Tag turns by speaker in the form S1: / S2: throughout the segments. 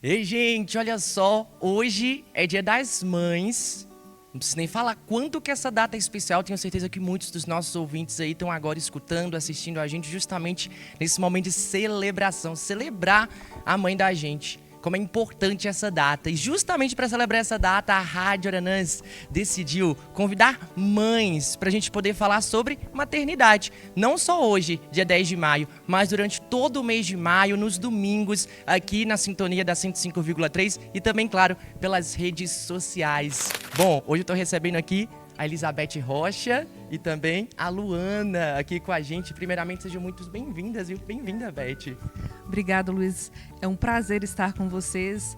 S1: Ei, gente, olha só, hoje é Dia das Mães. Não preciso nem falar quanto que essa data é especial. Tenho certeza que muitos dos nossos ouvintes aí estão agora escutando, assistindo a gente justamente nesse momento de celebração. Celebrar a mãe da gente. Como é importante essa data. E justamente para celebrar essa data, a Rádio Aranãs decidiu convidar mães para a gente poder falar sobre maternidade. Não só hoje, dia 10 de maio, mas durante todo o mês de maio, nos domingos, aqui na sintonia da 105,3 e também, claro, pelas redes sociais. Bom, hoje eu estou recebendo aqui a Elizabeth Rocha e também a Luana aqui com a gente. Primeiramente, sejam muito bem-vindas, viu? Bem-vinda, Beth.
S2: Obrigada, Luiz. É um prazer estar com vocês.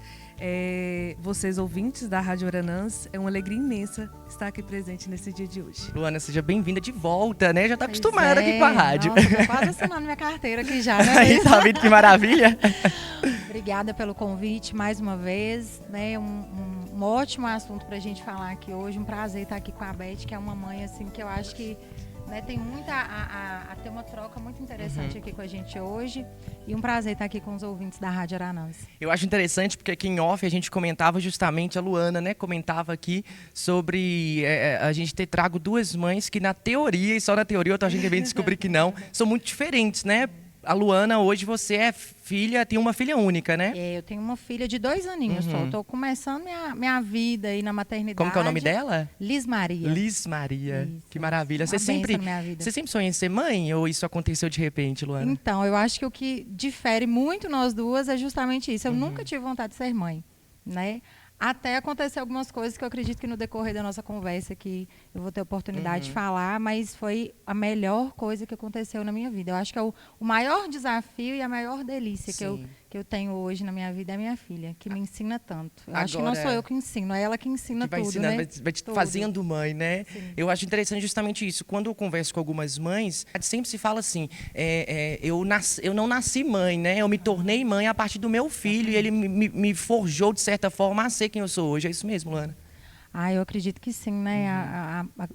S2: Vocês ouvintes da Rádio Aranãs, é uma alegria imensa estar aqui presente nesse dia de hoje.
S1: Luana, seja bem-vinda de volta, né? Já tá acostumada aqui com a rádio.
S3: Nossa, tô quase assinando minha carteira aqui já, né?
S1: Aí, tá vendo que maravilha?
S3: Obrigada pelo convite mais uma vez, né? Um ótimo assunto pra gente falar aqui hoje. Um prazer estar aqui com a Beth, que é uma mãe assim que eu acho que, né, tem muito a ter uma troca muito interessante aqui com a gente hoje. E um prazer estar aqui com os ouvintes da Rádio Aranãs.
S1: Eu acho interessante porque aqui em off a gente comentava justamente, a Luana, né, comentava aqui sobre a gente ter trago duas mães que na teoria, e só na teoria eu tô achando que vem descobrir que não, são muito diferentes, né? A Luana, hoje você é filha, tem uma filha única, né?
S3: Eu tenho uma filha de 2 aninhos só. Estou começando minha vida aí na maternidade.
S1: Como que é o nome dela?
S3: Liz Maria.
S1: Liz Maria.
S3: Isso.
S1: Que maravilha. Você
S3: Uma bênção
S1: sempre,
S3: na minha vida.
S1: você sempre sonhou em ser mãe ou isso aconteceu de repente, Luana?
S3: Então, eu acho que o que difere muito nós duas é justamente isso. Eu nunca tive vontade de ser mãe, né? Até acontecer algumas coisas que eu acredito que no decorrer da nossa conversa aqui eu vou ter oportunidade de falar, mas foi a melhor coisa que aconteceu na minha vida. Eu acho que é o maior desafio e a maior delícia que eu tenho hoje na minha vida é a minha filha, que me ensina tanto. Eu acho que não sou eu que ensino, é ela que ensina
S1: vai
S3: tudo,
S1: ensinando,
S3: né?
S1: vai te
S3: Tudo.
S1: fazendo mãe, né?
S3: Sim.
S1: Eu acho interessante justamente isso. Quando eu converso com algumas mães, sempre se fala assim, eu não nasci mãe, né? Eu me tornei mãe a partir do meu filho e ele me forjou, de certa forma, a ser quem eu sou hoje. É isso mesmo, Luana?
S3: Eu acredito que sim, né?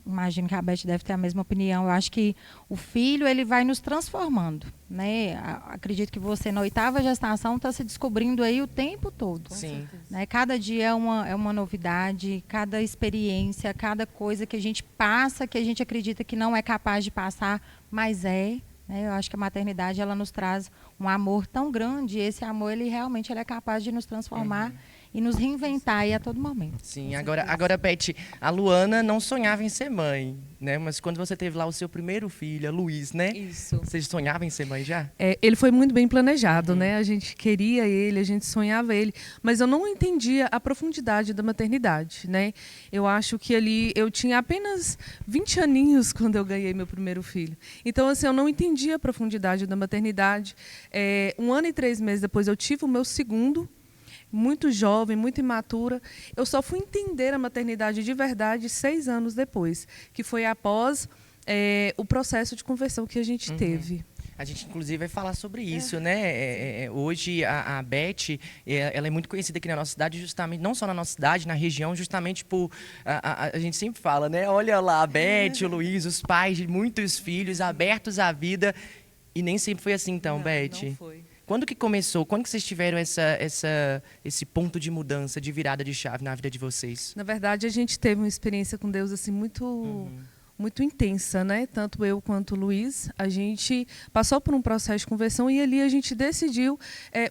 S3: Imagino que a Beth deve ter a mesma opinião. Eu acho que o filho, ele vai nos transformando, né? Acredito que você, na 8ª gestação, está se descobrindo aí o tempo todo.
S1: Sim.
S3: Né? Cada dia é uma novidade, cada experiência, cada coisa que a gente passa, que a gente acredita que não é capaz de passar, mas é. Né? Eu acho que a maternidade, ela nos traz um amor tão grande, e esse amor, ele realmente é capaz de nos transformar e nos reinventar aí a todo momento.
S1: Sim, agora, Beth, a Luana não sonhava em ser mãe, né? Mas quando você teve lá o seu primeiro filho, a Luiz, né?
S2: Isso.
S1: Você sonhava em ser mãe já?
S2: Ele foi muito bem planejado, né? A gente queria ele, a gente sonhava ele, mas eu não entendia a profundidade da maternidade, né? Eu acho que ali eu tinha apenas 20 aninhos quando eu ganhei meu primeiro filho. Então, assim, eu não entendia a profundidade da maternidade. 1 ano e 3 meses depois eu tive o meu segundo, muito jovem, muito imatura. Eu só fui entender a maternidade de verdade 6 anos depois, que foi após o processo de conversão que a gente teve.
S1: A gente, inclusive, vai falar sobre isso, né? Hoje, a Beth, ela é muito conhecida aqui na nossa cidade, justamente, não só na nossa cidade, na região, justamente por... A gente sempre fala, né? Olha lá, a Beth, o Luiz, os pais de muitos filhos, abertos à vida. E nem sempre foi assim, então,
S2: Não,
S1: Beth?
S2: não foi.
S1: Quando que começou? Quando que vocês tiveram esse ponto de mudança, de virada de chave na vida de vocês?
S2: Na verdade, a gente teve uma experiência com Deus assim muito intensa, né? Tanto eu quanto o Luiz, a gente passou por um processo de conversão e ali a gente decidiu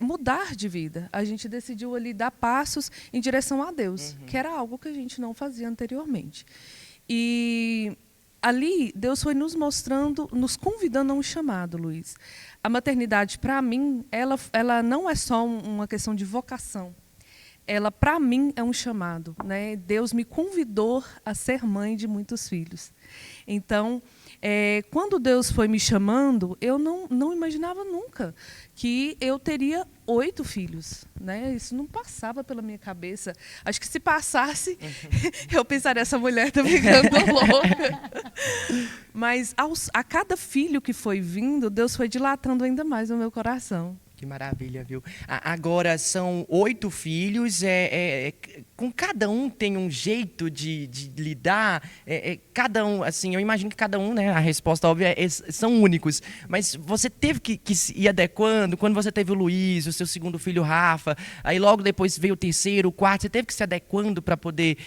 S2: mudar de vida. A gente decidiu ali dar passos em direção a Deus, que era algo que a gente não fazia anteriormente. E ali Deus foi nos mostrando, nos convidando a um chamado, Luiz. A maternidade, para mim, ela não é só uma questão de vocação. Ela, para mim, é um chamado, né? Deus me convidou a ser mãe de muitos filhos. Então, quando Deus foi me chamando, eu não imaginava nunca que eu teria 8 filhos, né? Isso não passava pela minha cabeça. Acho que se passasse, eu pensaria, essa mulher está ficando louca. Mas a cada filho que foi vindo, Deus foi dilatando ainda mais o meu coração.
S1: Que maravilha, viu? Agora são 8 filhos. com cada um tem um jeito de lidar, cada um, assim, eu imagino que cada um, né, a resposta óbvia são únicos, mas você teve que se ir adequando, quando você teve o Luiz, o seu segundo filho, Rafa, aí logo depois veio o terceiro, o quarto, você teve que se adequando para poder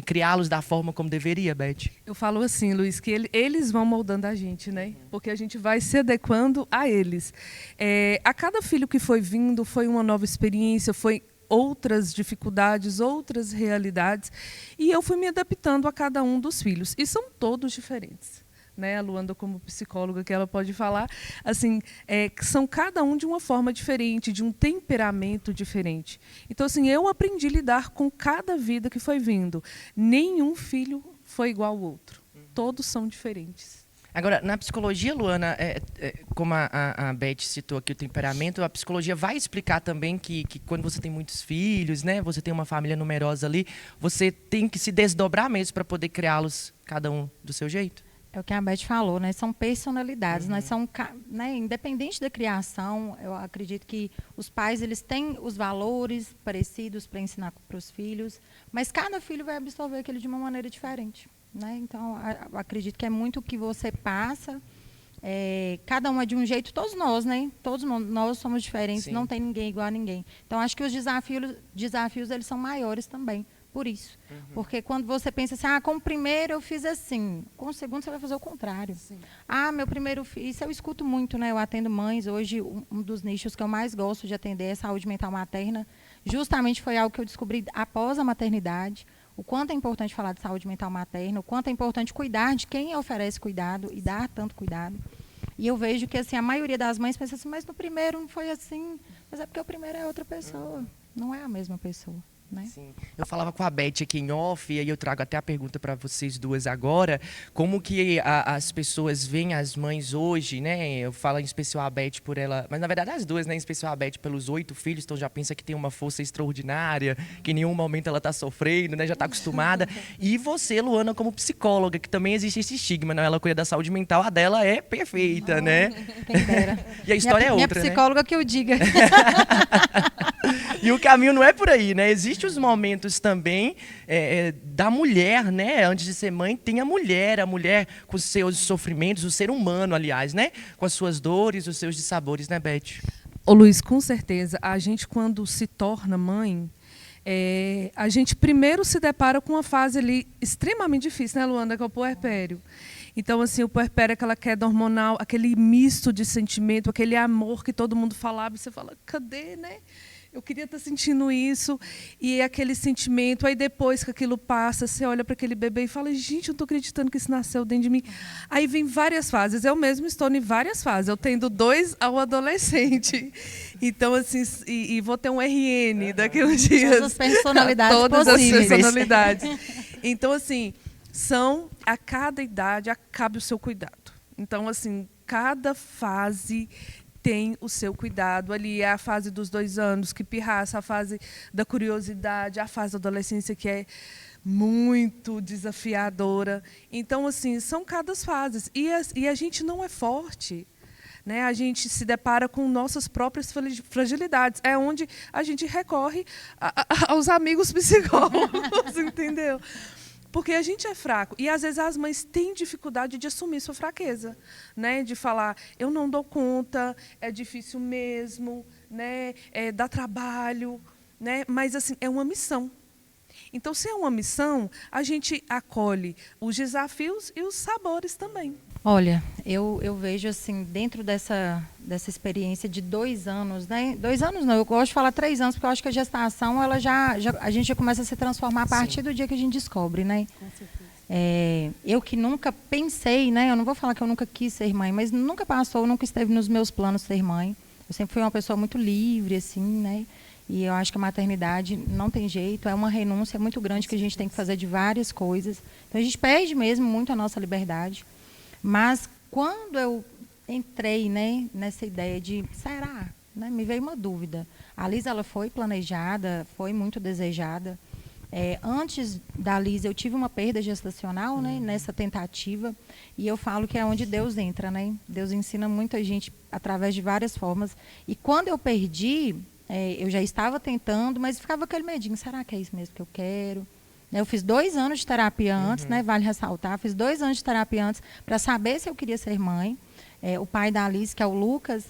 S1: criá-los da forma como deveria, Beth?
S2: Eu falo assim, Luiz, que eles vão moldando a gente, né? Porque a gente vai se adequando a eles. A cada filho que foi vindo, foi uma nova experiência, foi outras dificuldades, outras realidades, e eu fui me adaptando a cada um dos filhos. E são todos diferentes, né? A Luanda, como psicóloga, que ela pode falar, assim, são cada um de uma forma diferente, de um temperamento diferente. Então, assim, eu aprendi a lidar com cada vida que foi vindo. Nenhum filho foi igual ao outro. Todos são diferentes.
S1: Agora, na psicologia, Luana, como a Beth citou aqui o temperamento, a psicologia vai explicar também que quando você tem muitos filhos, né, você tem uma família numerosa ali, você tem que se desdobrar mesmo para poder criá-los, cada um do seu jeito?
S3: É o que a Beth falou, né? São personalidades, nós são, né, independente da criação, eu acredito que os pais eles têm os valores parecidos para ensinar para os filhos, mas cada filho vai absorver aquilo de uma maneira diferente, né? Então, eu acredito que é muito o que você passa, cada um é de um jeito, todos nós, né? Todos nós somos diferentes, sim. Não tem ninguém igual a ninguém. Então, acho que os desafios eles são maiores também. Por isso. Porque quando você pensa assim, com o primeiro eu fiz assim, com o segundo você vai fazer o contrário. Sim. Meu primeiro filho, isso eu escuto muito, né? Eu atendo mães, hoje um dos nichos que eu mais gosto de atender é saúde mental materna. Justamente foi algo que eu descobri após a maternidade, o quanto é importante falar de saúde mental materna, o quanto é importante cuidar de quem oferece cuidado e dar tanto cuidado. E eu vejo que assim, a maioria das mães pensa assim, mas no primeiro não foi assim, mas é porque o primeiro é outra pessoa, não é a mesma pessoa. Né?
S1: Sim. Eu falava com a Beth aqui em off, e aí eu trago até a pergunta para vocês duas agora, como que as pessoas veem as mães hoje, né? Eu falo em especial a Beth por ela, mas na verdade as duas, né? Em especial a Beth pelos 8 filhos, então já pensa que tem uma força extraordinária, que em nenhum momento ela está sofrendo, né? Já está acostumada. E você, Luana, como psicóloga, que também existe esse estigma, né? Ela cuida da saúde mental, a dela é perfeita, né?
S3: Quem dera.
S1: E a história é outra,
S3: minha psicóloga, né? Que eu diga.
S1: E o caminho não é por aí, né? Existem os momentos também da mulher, né? Antes de ser mãe, tem a mulher com os seus sofrimentos, o ser humano, aliás, né? Com as suas dores, os seus dissabores, né, Beth?
S2: Ô Luiz, com certeza, a gente quando se torna mãe, a gente primeiro se depara com uma fase ali extremamente difícil, né, Luanda, que é o puerpério. Então, assim, o puerpério é aquela queda hormonal, aquele misto de sentimento, aquele amor que todo mundo falava, e você fala, cadê, né? Eu queria estar sentindo isso, e aquele sentimento, aí depois que aquilo passa, você olha para aquele bebê e fala, gente, eu não estou acreditando que isso nasceu dentro de mim. Aí vem várias fases, eu mesmo estou em várias fases, eu tenho do 2 ao adolescente. Então, assim, e vou ter um RN daqui a uns dias.
S3: Todas as personalidades
S2: Todas
S3: possíveis.
S2: as personalidades. Então, assim, a cada idade, cabe o seu cuidado. Então, assim, cada fase tem o seu cuidado. Ali é a fase dos 2 anos, que pirraça, a fase da curiosidade, a fase da adolescência, que é muito desafiadora. Então, assim, são cada fases. E a gente não é forte, né? A gente se depara com nossas próprias fragilidades. É onde a gente recorre aos amigos psicólogos, entendeu? Porque a gente é fraco. E, às vezes, as mães têm dificuldade de assumir sua fraqueza, né? De falar, eu não dou conta, é difícil mesmo, né? Dá trabalho, né? Mas, assim, é uma missão. Então, se é uma missão, a gente acolhe os desafios e os sabores também.
S3: Olha, eu vejo assim, dentro dessa experiência de 2 anos, né? 2 anos não, eu gosto de falar 3 anos, porque eu acho que a gestação, ela a gente já começa a se transformar a partir do dia que a gente descobre, né? Com certeza. Eu que nunca pensei, né? Eu não vou falar que eu nunca quis ser mãe, mas nunca passou, nunca esteve nos meus planos ser mãe. Eu sempre fui uma pessoa muito livre, assim, né? E eu acho que a maternidade não tem jeito, é uma renúncia muito grande que a gente tem que fazer de várias coisas. Então, a gente perde mesmo muito a nossa liberdade. Mas, quando eu entrei, né, nessa ideia de, será? Né, me veio uma dúvida. A Liz, ela foi planejada, foi muito desejada. Antes da Liz, eu tive uma perda gestacional, né, nessa tentativa. E eu falo que é onde Deus entra, né? Deus ensina muita gente através de várias formas. E quando eu perdi, Eu já estava tentando, mas ficava aquele medinho, será que é isso mesmo que eu quero? Eu fiz 2 anos de terapia antes, né? Vale ressaltar, fiz 2 anos de terapia antes para saber se eu queria ser mãe. O pai da Alice, que é o Lucas,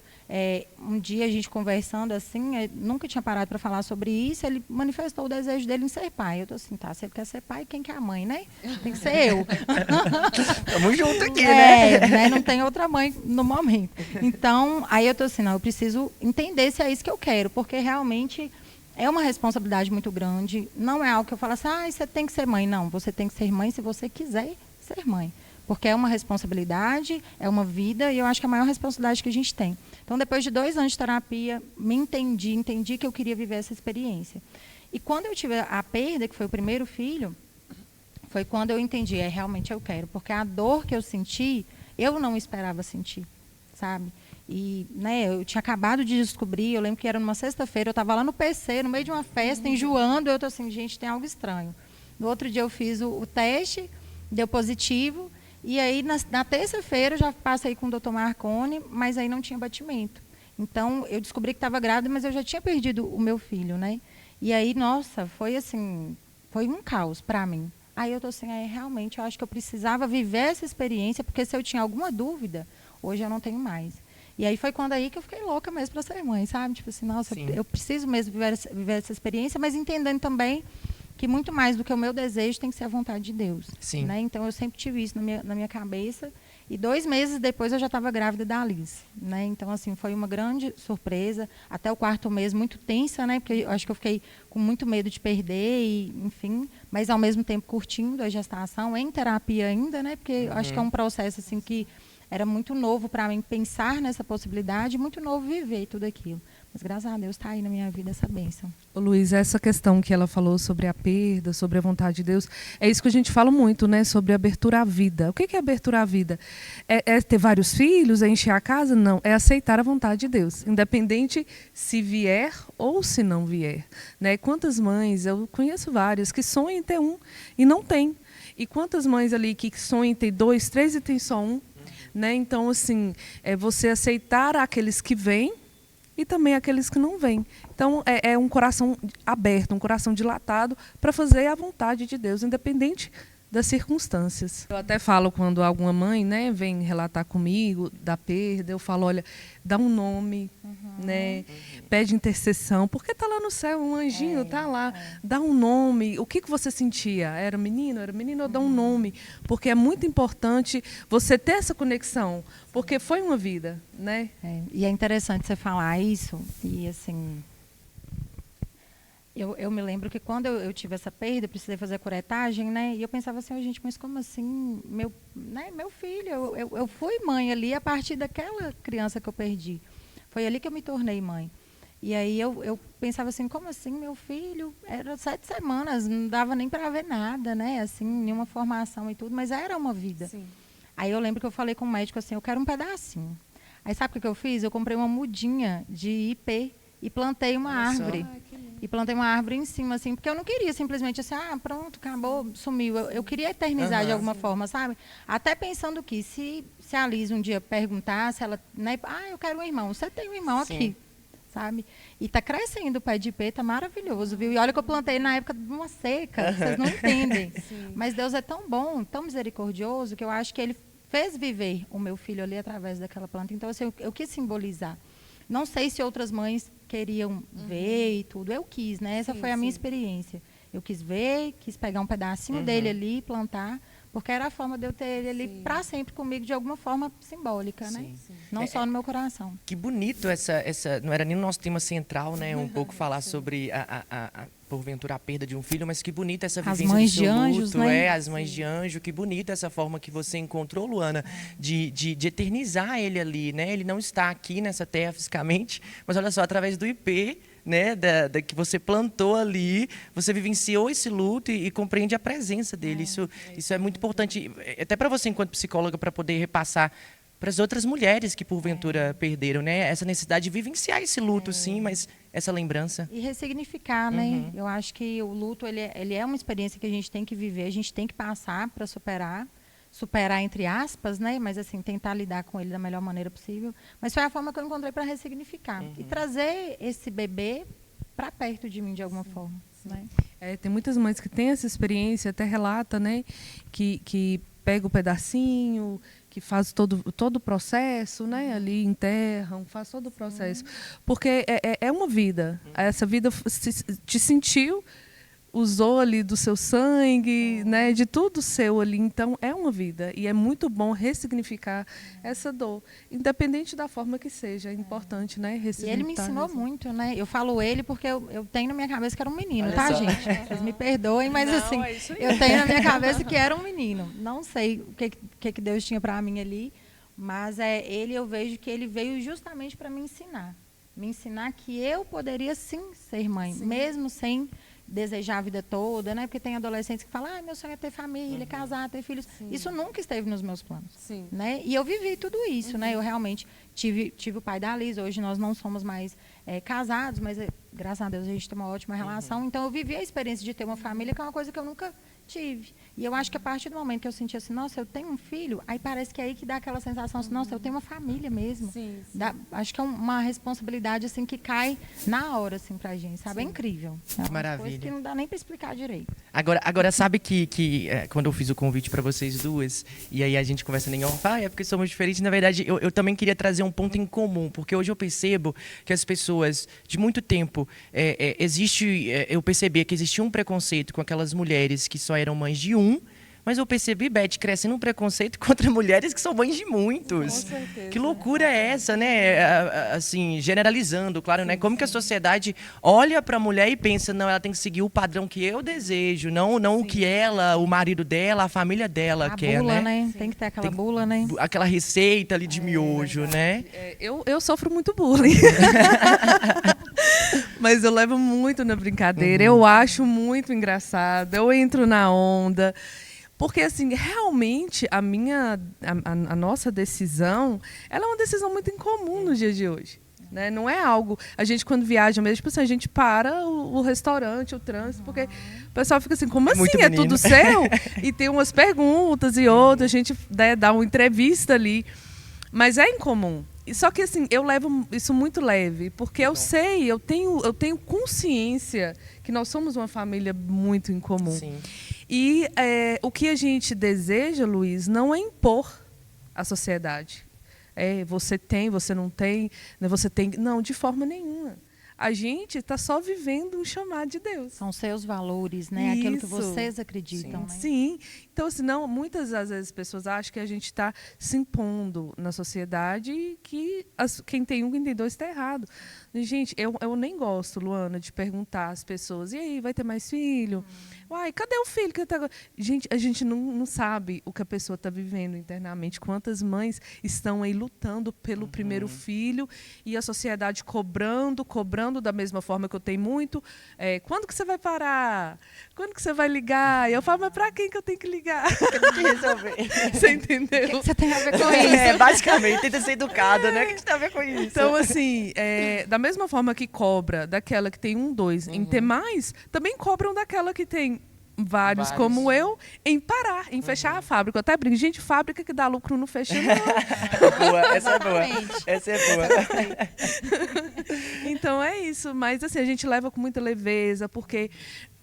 S3: um dia a gente conversando assim, nunca tinha parado para falar sobre isso, ele manifestou o desejo dele em ser pai. Eu tô assim, tá, se ele quer ser pai, quem que é a mãe, né? Tem que ser eu.
S1: Tamo junto aqui, né?
S3: Não tem outra mãe no momento. Então, aí eu tô assim, não, eu preciso entender se é isso que eu quero, porque realmente é uma responsabilidade muito grande. Não é algo que eu falo assim, você tem que ser mãe. Não, você tem que ser mãe se você quiser ser mãe. Porque é uma responsabilidade, é uma vida, e eu acho que é a maior responsabilidade que a gente tem. Então, depois de 2 anos de terapia, me entendi que eu queria viver essa experiência. E quando eu tive a perda, que foi o primeiro filho, foi quando eu entendi, realmente eu quero. Porque a dor que eu senti, eu não esperava sentir, sabe? E eu tinha acabado de descobrir, eu lembro que era numa sexta-feira, eu estava lá no PC, no meio de uma festa, enjoando, eu estou assim, gente, tem algo estranho. No outro dia eu fiz o teste, deu positivo, e aí na terça-feira eu já passei com o doutor Marconi, mas aí não tinha batimento. Então eu descobri que estava grávida, mas eu já tinha perdido o meu filho, né? E aí, nossa, foi assim, foi um caos para mim. Aí eu estou assim, realmente, eu acho que eu precisava viver essa experiência, porque se eu tinha alguma dúvida, hoje eu não tenho mais. E aí foi quando aí que eu fiquei louca mesmo para ser mãe, sabe? Tipo assim, nossa, eu preciso mesmo viver essa experiência, mas entendendo também que muito mais do que o meu desejo tem que ser a vontade de Deus.
S1: Sim.
S3: Né? Então eu sempre tive isso na minha cabeça. E 2 meses depois eu já estava grávida da Alice. Né? Então, assim, foi uma grande surpresa. Até o 4º mês muito tensa, né? Porque eu acho que eu fiquei com muito medo de perder, e, enfim, mas ao mesmo tempo curtindo a gestação, em terapia ainda, né? Porque eu acho que é um processo assim que era muito novo para mim pensar nessa possibilidade, muito novo viver tudo aquilo. Mas graças a Deus está aí na minha vida essa bênção.
S2: Ô, Luiz, essa questão que ela falou sobre a perda, sobre a vontade de Deus, é isso que a gente fala muito, né? Sobre abertura à vida. O que é abertura à vida? É ter vários filhos? É encher a casa? Não. É aceitar a vontade de Deus, independente se vier ou se não vier. Né? Quantas mães, eu conheço várias, que sonham em ter um e não tem. E quantas mães ali que sonham em ter 2, 3 e tem só um? Né? Então, assim, é você aceitar aqueles que vêm e também aqueles que não vêm. Então, é um coração aberto, um coração dilatado para fazer a vontade de Deus, independente das circunstâncias. Eu até falo quando alguma mãe, né, vem relatar comigo da perda, eu falo, olha, dá um nome, né, pede intercessão, porque está lá no céu, um anjinho está lá, dá um nome. O que você sentia? Era menino? Era menino? Dá um nome, porque é muito importante você ter essa conexão, porque foi uma vida, né?
S3: E é interessante você falar isso, e assim... Eu me lembro que quando eu tive essa perda, eu precisei fazer a curetagem, né? E eu pensava assim, gente, mas como assim? Meu filho, eu fui mãe ali a partir daquela criança que eu perdi. Foi ali que eu me tornei mãe. E aí eu pensava assim, como assim, meu filho? Era 7 semanas, não dava nem para ver nada, né? Assim, nenhuma formação e tudo, mas era uma vida.
S2: Sim.
S3: Aí eu lembro que eu falei com o médico assim, eu quero um pedacinho. Aí sabe o que eu fiz? Eu comprei uma mudinha de ipê e plantei uma árvore. E plantei uma árvore em cima, assim, porque eu não queria simplesmente assim, pronto, acabou, sumiu. Eu queria eternizar de alguma forma, sabe? Até pensando que se a Liz um dia perguntar, se ela, né, eu quero um irmão, você tem um irmão aqui, sabe? E tá crescendo o pé de ipê, tá maravilhoso, viu? E olha que eu plantei na época de uma seca, vocês não entendem. Mas Deus é tão bom, tão misericordioso, que eu acho que Ele fez viver o meu filho ali através daquela planta. Então, assim, eu quis simbolizar. Não sei se outras mães queriam ver e tudo. Eu quis, né? Essa foi a minha experiência. Eu quis ver, quis pegar um pedacinho dele ali e plantar, porque era a forma de eu ter ele ali para sempre comigo, de alguma forma simbólica, né? Não só no meu coração.
S1: Que bonito essa... Não era nem o nosso tema central, né? Um pouco falar sobre porventura a perda de um filho, mas que bonita essa vivência
S3: as mães
S1: do seu
S3: de
S1: luto,
S3: anjos, né?
S1: As mães de anjo, que bonita essa forma que você encontrou, Luana, de eternizar ele ali, né? Ele não está aqui nessa terra fisicamente, mas olha só, através do IP, né, da que você plantou ali, você vivenciou esse luto e compreende a presença dele. Isso é muito importante, até para você enquanto psicóloga, para poder repassar para as outras mulheres que porventura perderam, né? Essa necessidade de vivenciar esse luto, sim, mas essa lembrança.
S3: E ressignificar, né? Eu acho que o luto ele é uma experiência que a gente tem que viver, a gente tem que passar para superar. superar, entre aspas, né? Mas assim, tentar lidar com ele da melhor maneira possível. Mas foi a forma que eu encontrei para ressignificar. E trazer esse bebê para perto de mim de alguma forma. Né?
S2: Tem muitas mães que têm essa experiência, até relata, né? Que pega o pedacinho, que faz todo o processo, né? Ali enterram, faz todo o processo. Porque é uma vida. Essa vida te sentiu, usou ali do seu sangue, né, de tudo seu ali. Então, é uma vida. E é muito bom ressignificar essa dor. Independente da forma que seja. É importante, né, ressignificar.
S3: E ele me ensinou muito, né? Eu falo ele porque eu tenho na minha cabeça que era um menino,
S1: Olha
S3: tá,
S1: só.
S3: gente? Vocês me perdoem, mas
S2: Não,
S3: assim,
S2: é isso aí.
S3: eu tenho na minha cabeça que era um menino. Não sei o que Deus tinha para mim ali, mas eu vejo que ele veio justamente para me ensinar. Me ensinar que eu poderia sim ser mãe, mesmo sem desejar a vida toda, né? Porque tem adolescentes que falam, meu sonho é ter família, casar, ter filhos.
S2: Sim.
S3: Isso nunca esteve nos meus planos.
S2: Sim.
S3: Né? E eu vivi tudo isso, né? Eu realmente tive o pai da Liz, hoje nós não somos mais casados, mas graças a Deus a gente tem uma ótima relação. Então eu vivi a experiência de ter uma família, que é uma coisa que eu nunca tive. E eu acho que a partir do momento que eu senti assim, nossa, eu tenho um filho, aí parece que é aí que dá aquela sensação assim, nossa, eu tenho uma família mesmo.
S2: Sim, sim.
S3: Acho que é uma responsabilidade assim que cai na hora assim pra gente, sabe?
S2: Sim.
S3: É incrível. É uma
S1: Maravilha.
S3: coisa que não dá nem para explicar direito.
S1: Agora sabe que quando eu fiz o convite para vocês duas, e aí a gente conversa em off, é porque somos diferentes, na verdade eu também queria trazer um ponto em comum, porque hoje eu percebo que as pessoas, de muito tempo, eu percebi que existia um preconceito com aquelas mulheres que só eram mães de um, mas eu percebi, Beth, crescendo um preconceito contra mulheres que são mães de muitos.
S2: Com certeza.
S1: Que loucura é essa, né? Assim, generalizando, claro, né? Como que a sociedade olha para a mulher e pensa, não, ela tem que seguir o padrão que eu desejo, não o que ela, o marido dela, a família dela
S3: A
S1: quer,
S3: bula,
S1: né?
S3: Tem que ter aquela bula, né?
S1: Aquela receita ali de miojo, né?
S2: Eu sofro muito bullying. Mas eu levo muito na brincadeira. Eu acho muito engraçado. Eu entro na onda. Porque, assim, realmente, a nossa decisão, ela é uma decisão muito incomum no dia de hoje. Né? Não é algo... A gente, quando viaja mesmo, tipo assim, a gente para o restaurante, o trânsito, porque o pessoal fica assim, como assim?
S1: muito
S2: É
S1: menino.
S2: tudo seu? E tem umas perguntas e outras, a gente dá uma entrevista ali. Mas é incomum. Só que, assim, eu levo isso muito leve, porque eu sei, eu tenho consciência que nós somos uma família muito incomum.
S1: Sim.
S2: E o que a gente deseja, Luiz, não é impor à sociedade. Você tem, você não tem, né, você tem... Não, de forma nenhuma. A gente está só vivendo um chamado de Deus.
S3: São seus valores, né? Aquilo que
S2: Isso.
S3: vocês acreditam, né?
S2: Sim. Então, senão, muitas das vezes as pessoas acham que a gente está se impondo na sociedade e que quem tem um, quem tem dois está errado. Gente, eu nem gosto, Luana, de perguntar às pessoas, e aí, vai ter mais filho? Uai, cadê o filho? Gente, a gente não sabe o que a pessoa está vivendo internamente. Quantas mães estão aí lutando pelo primeiro filho e a sociedade cobrando da mesma forma que eu tenho muito. Quando que você vai parar? Quando que você vai ligar? E eu falo, mas para quem que eu tenho que ligar?
S1: Eu tenho que resolver.
S2: Você entendeu?
S3: O que você tem a ver com isso?
S1: Basicamente, tenta ser educado, né? O que tem a ver com isso?
S2: Então, assim, da mesma forma que cobra daquela que tem 1, 2 em ter mais, também cobram daquela que tem vários como eu, em parar, em fechar a fábrica. Eu até brinco, gente, fábrica que dá lucro não fecha, não.
S1: Boa, essa é boa.
S3: Exatamente.
S1: Essa é boa.
S2: Então é isso, mas assim, a gente leva com muita leveza, porque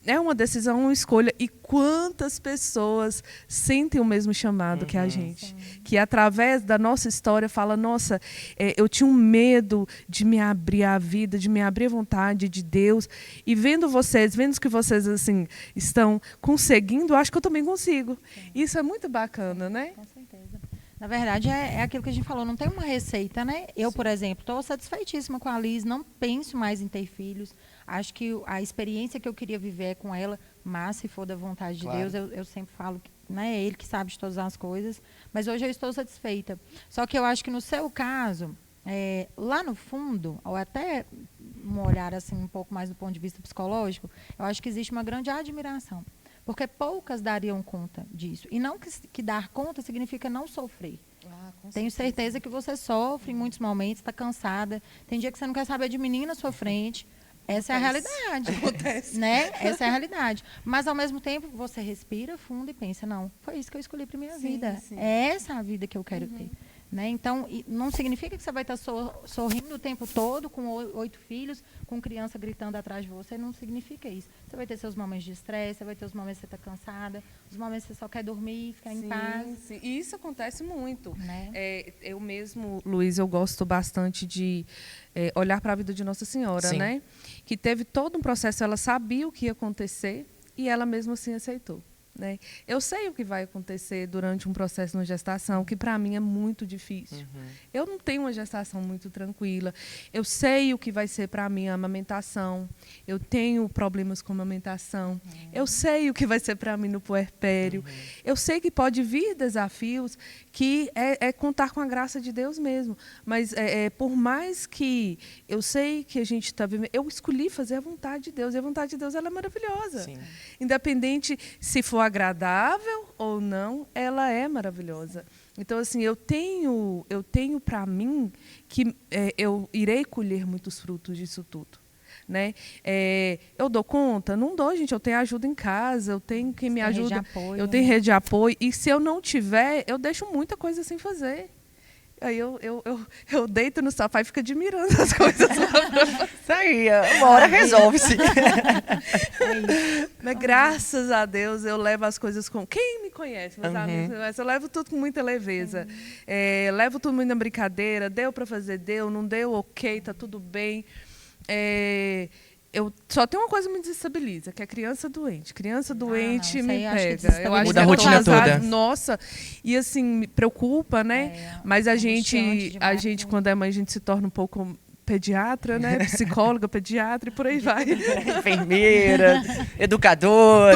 S2: é uma decisão, uma escolha. E quantas pessoas sentem o mesmo chamado que a gente?
S3: Sim.
S2: Que através da nossa história fala, nossa, eu tinha um medo de me abrir à vida, de me abrir à vontade de Deus. E vendo que vocês assim, estão conseguindo, eu acho que eu também consigo.
S3: Sim.
S2: Isso é muito bacana, né?
S3: Com certeza. Na verdade, é aquilo que a gente falou, não tem uma receita, né? Eu, por exemplo, estou satisfeitíssima com a Liz, não penso mais em ter filhos. Acho que a experiência que eu queria viver é com ela, mas se for da vontade de Deus, eu sempre falo que, né, é Ele que sabe de todas as coisas. Mas hoje eu estou satisfeita. Só que eu acho que no seu caso, lá no fundo, ou até um olhar assim um pouco mais do ponto de vista psicológico, eu acho que existe uma grande admiração. Porque poucas dariam conta disso. E não que dar conta significa não sofrer. Tenho certeza que você sofre em muitos momentos, está cansada. Tem dia que você não quer saber de menina na sua frente. Essa é a realidade.
S2: Acontece.
S3: Né? Essa é a realidade. Mas, ao mesmo tempo, você respira fundo e pensa, não, foi isso que eu escolhi para minha vida.
S2: Sim.
S3: É essa a vida que eu quero ter. Né? Então, não significa que você vai estar sorrindo o tempo todo, com 8 filhos, com criança gritando atrás de você. Não significa isso. Você vai ter seus momentos de estresse, você vai ter os momentos que você está cansada, os momentos que você só quer dormir, ficar em paz.
S2: Sim. E isso acontece muito.
S3: Né?
S2: Eu mesmo, Luiz, eu gosto bastante de olhar para a vida de Nossa Senhora, né? Que teve todo um processo, ela sabia o que ia acontecer e ela mesmo assim aceitou. Né? Eu sei o que vai acontecer durante um processo de gestação, que para mim é muito difícil. Eu não tenho uma gestação muito tranquila. Eu sei o que vai ser para mim a amamentação. Eu tenho problemas com amamentação. Eu sei o que vai ser para mim no puerpério. Eu sei que pode vir desafios que é contar com a graça de Deus mesmo. Mas por mais que eu sei que a gente está vivendo, eu escolhi fazer a vontade de Deus. E a vontade de Deus ela é maravilhosa.
S1: Sim.
S2: Independente se for agradável ou não, ela é maravilhosa. Então, assim, eu tenho para mim que eu irei colher muitos frutos disso tudo. Né? Eu dou conta? Não dou, gente. Eu tenho ajuda em casa, eu tenho quem me ajuda. Eu tenho rede de apoio. E se eu não tiver, eu deixo muita coisa sem fazer. Aí eu deito no sofá e fico admirando as coisas.
S1: Isso aí, uma hora resolve-se.
S2: Mas graças a Deus eu levo as coisas com... Quem me conhece, meus amigos me conhecem, eu levo tudo com muita leveza. Levo tudo muito na brincadeira. Deu para fazer, deu. Não deu, ok, tá tudo bem. Eu só tenho uma coisa que me desestabiliza, que é criança doente. Criança doente me pega. Eu acho
S1: muda a rotina toda.
S2: Nossa, e assim, me preocupa, né? Mas a gente, quando é mãe, a gente se torna um pouco pediatra, né? Psicóloga, pediatra e por aí vai.
S1: Enfermeira, educadora.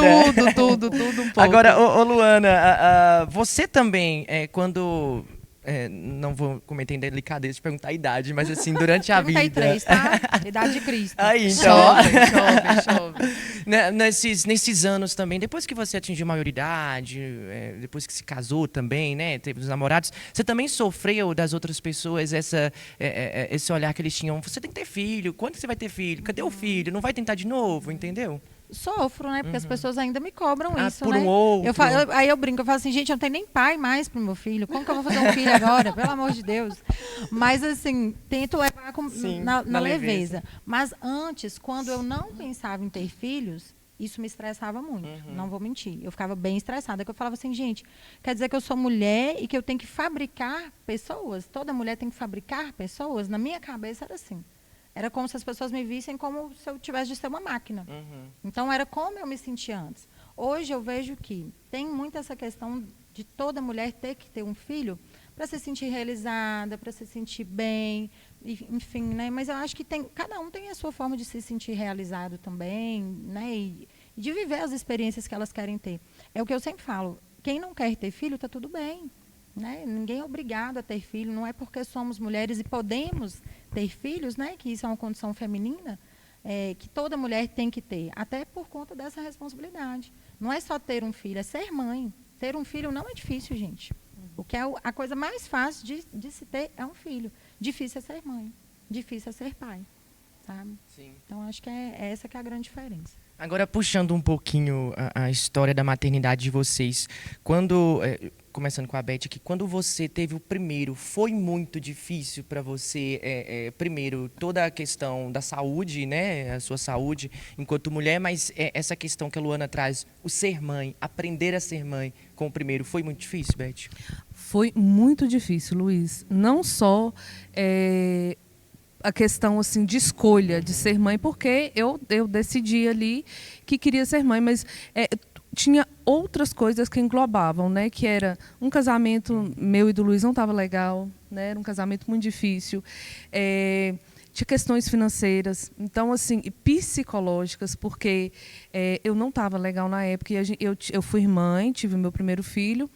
S2: Tudo um pouco.
S1: Agora, ô Luana, você também, quando... não vou cometer indelicadeza de perguntar a idade, mas assim, durante a vida...
S3: 33, tá? Idade de Cristo.
S1: Aí, então...
S2: Chove.
S1: Nesses anos também, depois que você atingiu a maioridade, depois que se casou também, né, teve os namorados, você também sofreu das outras pessoas esse olhar que eles tinham, você tem que ter filho, quando você vai ter filho? Cadê o filho? Não vai tentar de novo, entendeu?
S3: Sofro, né? Porque as pessoas ainda me cobram isso,
S1: por
S3: né?
S1: um outro.
S3: Aí eu brinco, eu falo assim, gente, eu não tenho nem pai mais pro meu filho. Como que eu vou fazer um filho agora? Pelo amor de Deus. Mas, assim, tento levar na leveza. Mas antes, quando eu não pensava em ter filhos, isso me estressava muito. Não vou mentir. Eu ficava bem estressada. Que eu falava assim, gente, quer dizer que eu sou mulher e que eu tenho que fabricar pessoas? Toda mulher tem que fabricar pessoas? Na minha cabeça era assim. Era como se as pessoas me vissem como se eu tivesse de ser uma máquina. Então, era como eu me sentia antes. Hoje, eu vejo que tem muito essa questão de toda mulher ter que ter um filho para se sentir realizada, para se sentir bem, enfim, né? Mas eu acho que cada um tem a sua forma de se sentir realizado também, né? E de viver as experiências que elas querem ter. É o que eu sempre falo. Quem não quer ter filho, está tudo bem. Né? Ninguém é obrigado a ter filho, não é porque somos mulheres e podemos ter filhos, né? Que isso é uma condição feminina, que toda mulher tem que ter, até por conta dessa responsabilidade. Não é só ter um filho, é ser mãe. Ter um filho não é difícil, gente. O que é a coisa mais fácil de se ter é um filho. Difícil é ser mãe, difícil é ser pai, sabe?
S1: Sim.
S3: Então, acho que é essa que é a grande diferença.
S1: Agora, puxando um pouquinho a história da maternidade de vocês, começando com a Beth aqui, quando você teve o primeiro, foi muito difícil para você, primeiro, toda a questão da saúde, né, a sua saúde enquanto mulher, mas essa questão que a Luana traz, o ser mãe, aprender a ser mãe com o primeiro, foi muito difícil, Beth?
S2: Foi muito difícil, Luiz. Não só a questão assim de escolha de ser mãe, porque eu decidi ali que queria ser mãe, mas tinha outras coisas que englobavam, né? Que era um casamento meu e do Luiz não estava legal, né? Era um casamento muito difícil. Tinha questões financeiras, então assim, e psicológicas, porque eu não estava legal na época. E eu fui mãe, tive meu primeiro filho.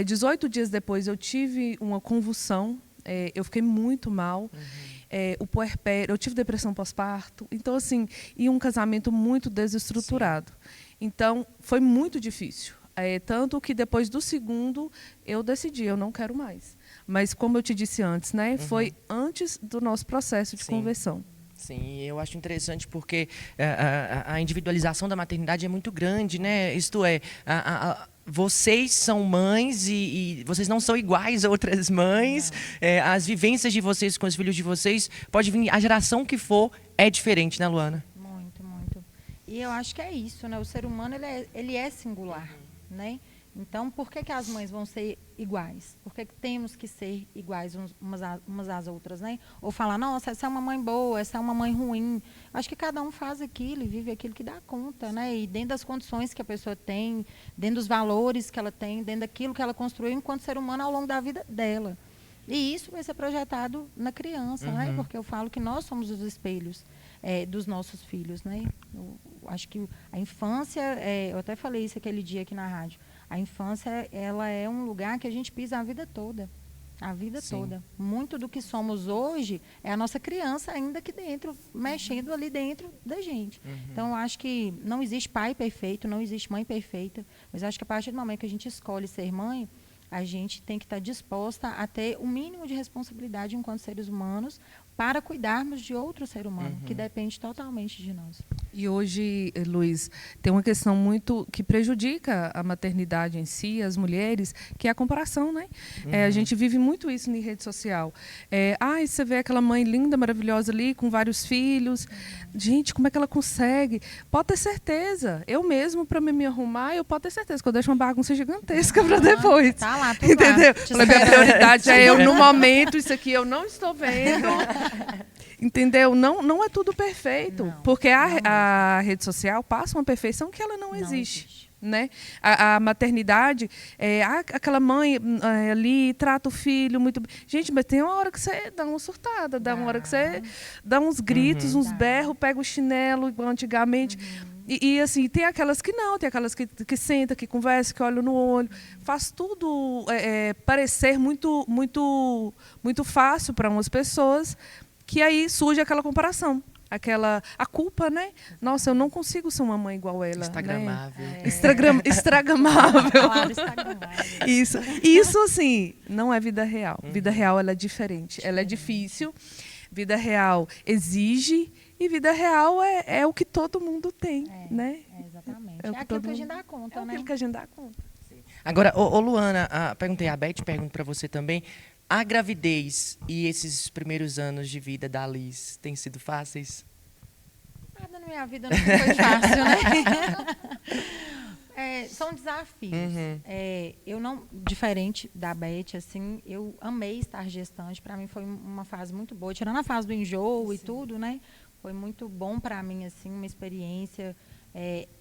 S2: 18 dias depois eu tive uma convulsão, eu fiquei muito mal. O puerpério, eu tive depressão pós-parto. Então assim, e um casamento muito desestruturado. Sim. Então foi muito difícil. Tanto que depois do segundo eu decidi, eu não quero mais. Mas como eu te disse antes, né, foi antes do nosso processo de conversão.
S1: Sim, eu acho interessante porque a individualização da maternidade é muito grande, né? Isto é, vocês são mães e vocês não são iguais a outras mães. As vivências de vocês com os filhos de vocês, pode vir a geração que for, é diferente, né, Luana?
S3: Muito, muito. E eu acho que é isso, né? O ser humano, ele é singular, né? Então, por que as mães vão ser iguais? Por que temos que ser iguais umas às outras, né? Ou falar, nossa, essa é uma mãe boa, essa é uma mãe ruim. Acho que cada um faz aquilo e vive aquilo que dá conta, né? E dentro das condições que a pessoa tem, dentro dos valores que ela tem, dentro daquilo que ela construiu enquanto ser humano ao longo da vida dela. E isso vai ser projetado na criança, né? Porque eu falo que nós somos os espelhos dos nossos filhos, né? Eu acho que a infância, eu até falei isso aquele dia aqui na rádio, a infância, ela é um lugar que a gente pisa a vida toda. A vida
S1: Sim.
S3: toda. Muito do que somos hoje é a nossa criança ainda aqui dentro, mexendo ali dentro da gente. Então, eu acho que não existe pai perfeito, não existe mãe perfeita, mas eu acho que a partir do momento que a gente escolhe ser mãe, a gente tem que estar disposta a ter o mínimo de responsabilidade enquanto seres humanos para cuidarmos de outro ser humano, que depende totalmente de nós.
S2: E hoje, Luiz, tem uma questão muito que prejudica a maternidade em si, as mulheres, que é a comparação, né? A gente vive muito isso na rede social. Você vê aquela mãe linda, maravilhosa ali, com vários filhos. Gente, como é que ela consegue? Pode ter certeza. Eu mesmo, para me arrumar, eu posso ter certeza que eu deixo uma bagunça gigantesca para depois.
S3: Tá lá, tu
S2: entendeu?
S3: lá,
S2: A minha prioridade é eu no momento, isso aqui eu não estou vendo. Entendeu? Não é tudo perfeito,
S3: Não,
S2: porque a rede social passa uma perfeição que ela não existe. Né? A maternidade, aquela mãe ali trata o filho muito bem. Gente, mas tem uma hora que você dá uma surtada, dá uma hora que você dá uns gritos, uns berros, pega o chinelo, igual antigamente. E assim, tem aquelas que não, tem aquelas que senta, que conversa, que olha no olho. Faz tudo parecer muito, muito, muito fácil para umas pessoas, que aí surge aquela comparação. A culpa, né? Nossa, eu não consigo ser uma mãe igual ela.
S1: Instagramável.
S2: Né? Instagramável.
S3: Claro, instagramável.
S2: Isso, assim, não é vida real. Vida real, ela é diferente. Ela é difícil. Vida real exige. E vida real é o que todo mundo tem, né?
S3: Exatamente.
S2: É
S3: aquilo que a gente dá conta, né?
S2: aquilo que a gente dá conta.
S1: Agora, Luana, perguntei a Beth, pergunto para você também. A gravidez e esses primeiros anos de vida da Liz têm sido fáceis?
S3: Nada na minha vida nunca foi fácil, né? São desafios. Eu não, diferente da Beth, assim, eu amei estar gestante. Para mim foi uma fase muito boa, tirando a fase do enjoo e tudo, né? Foi muito bom para mim, assim, uma experiência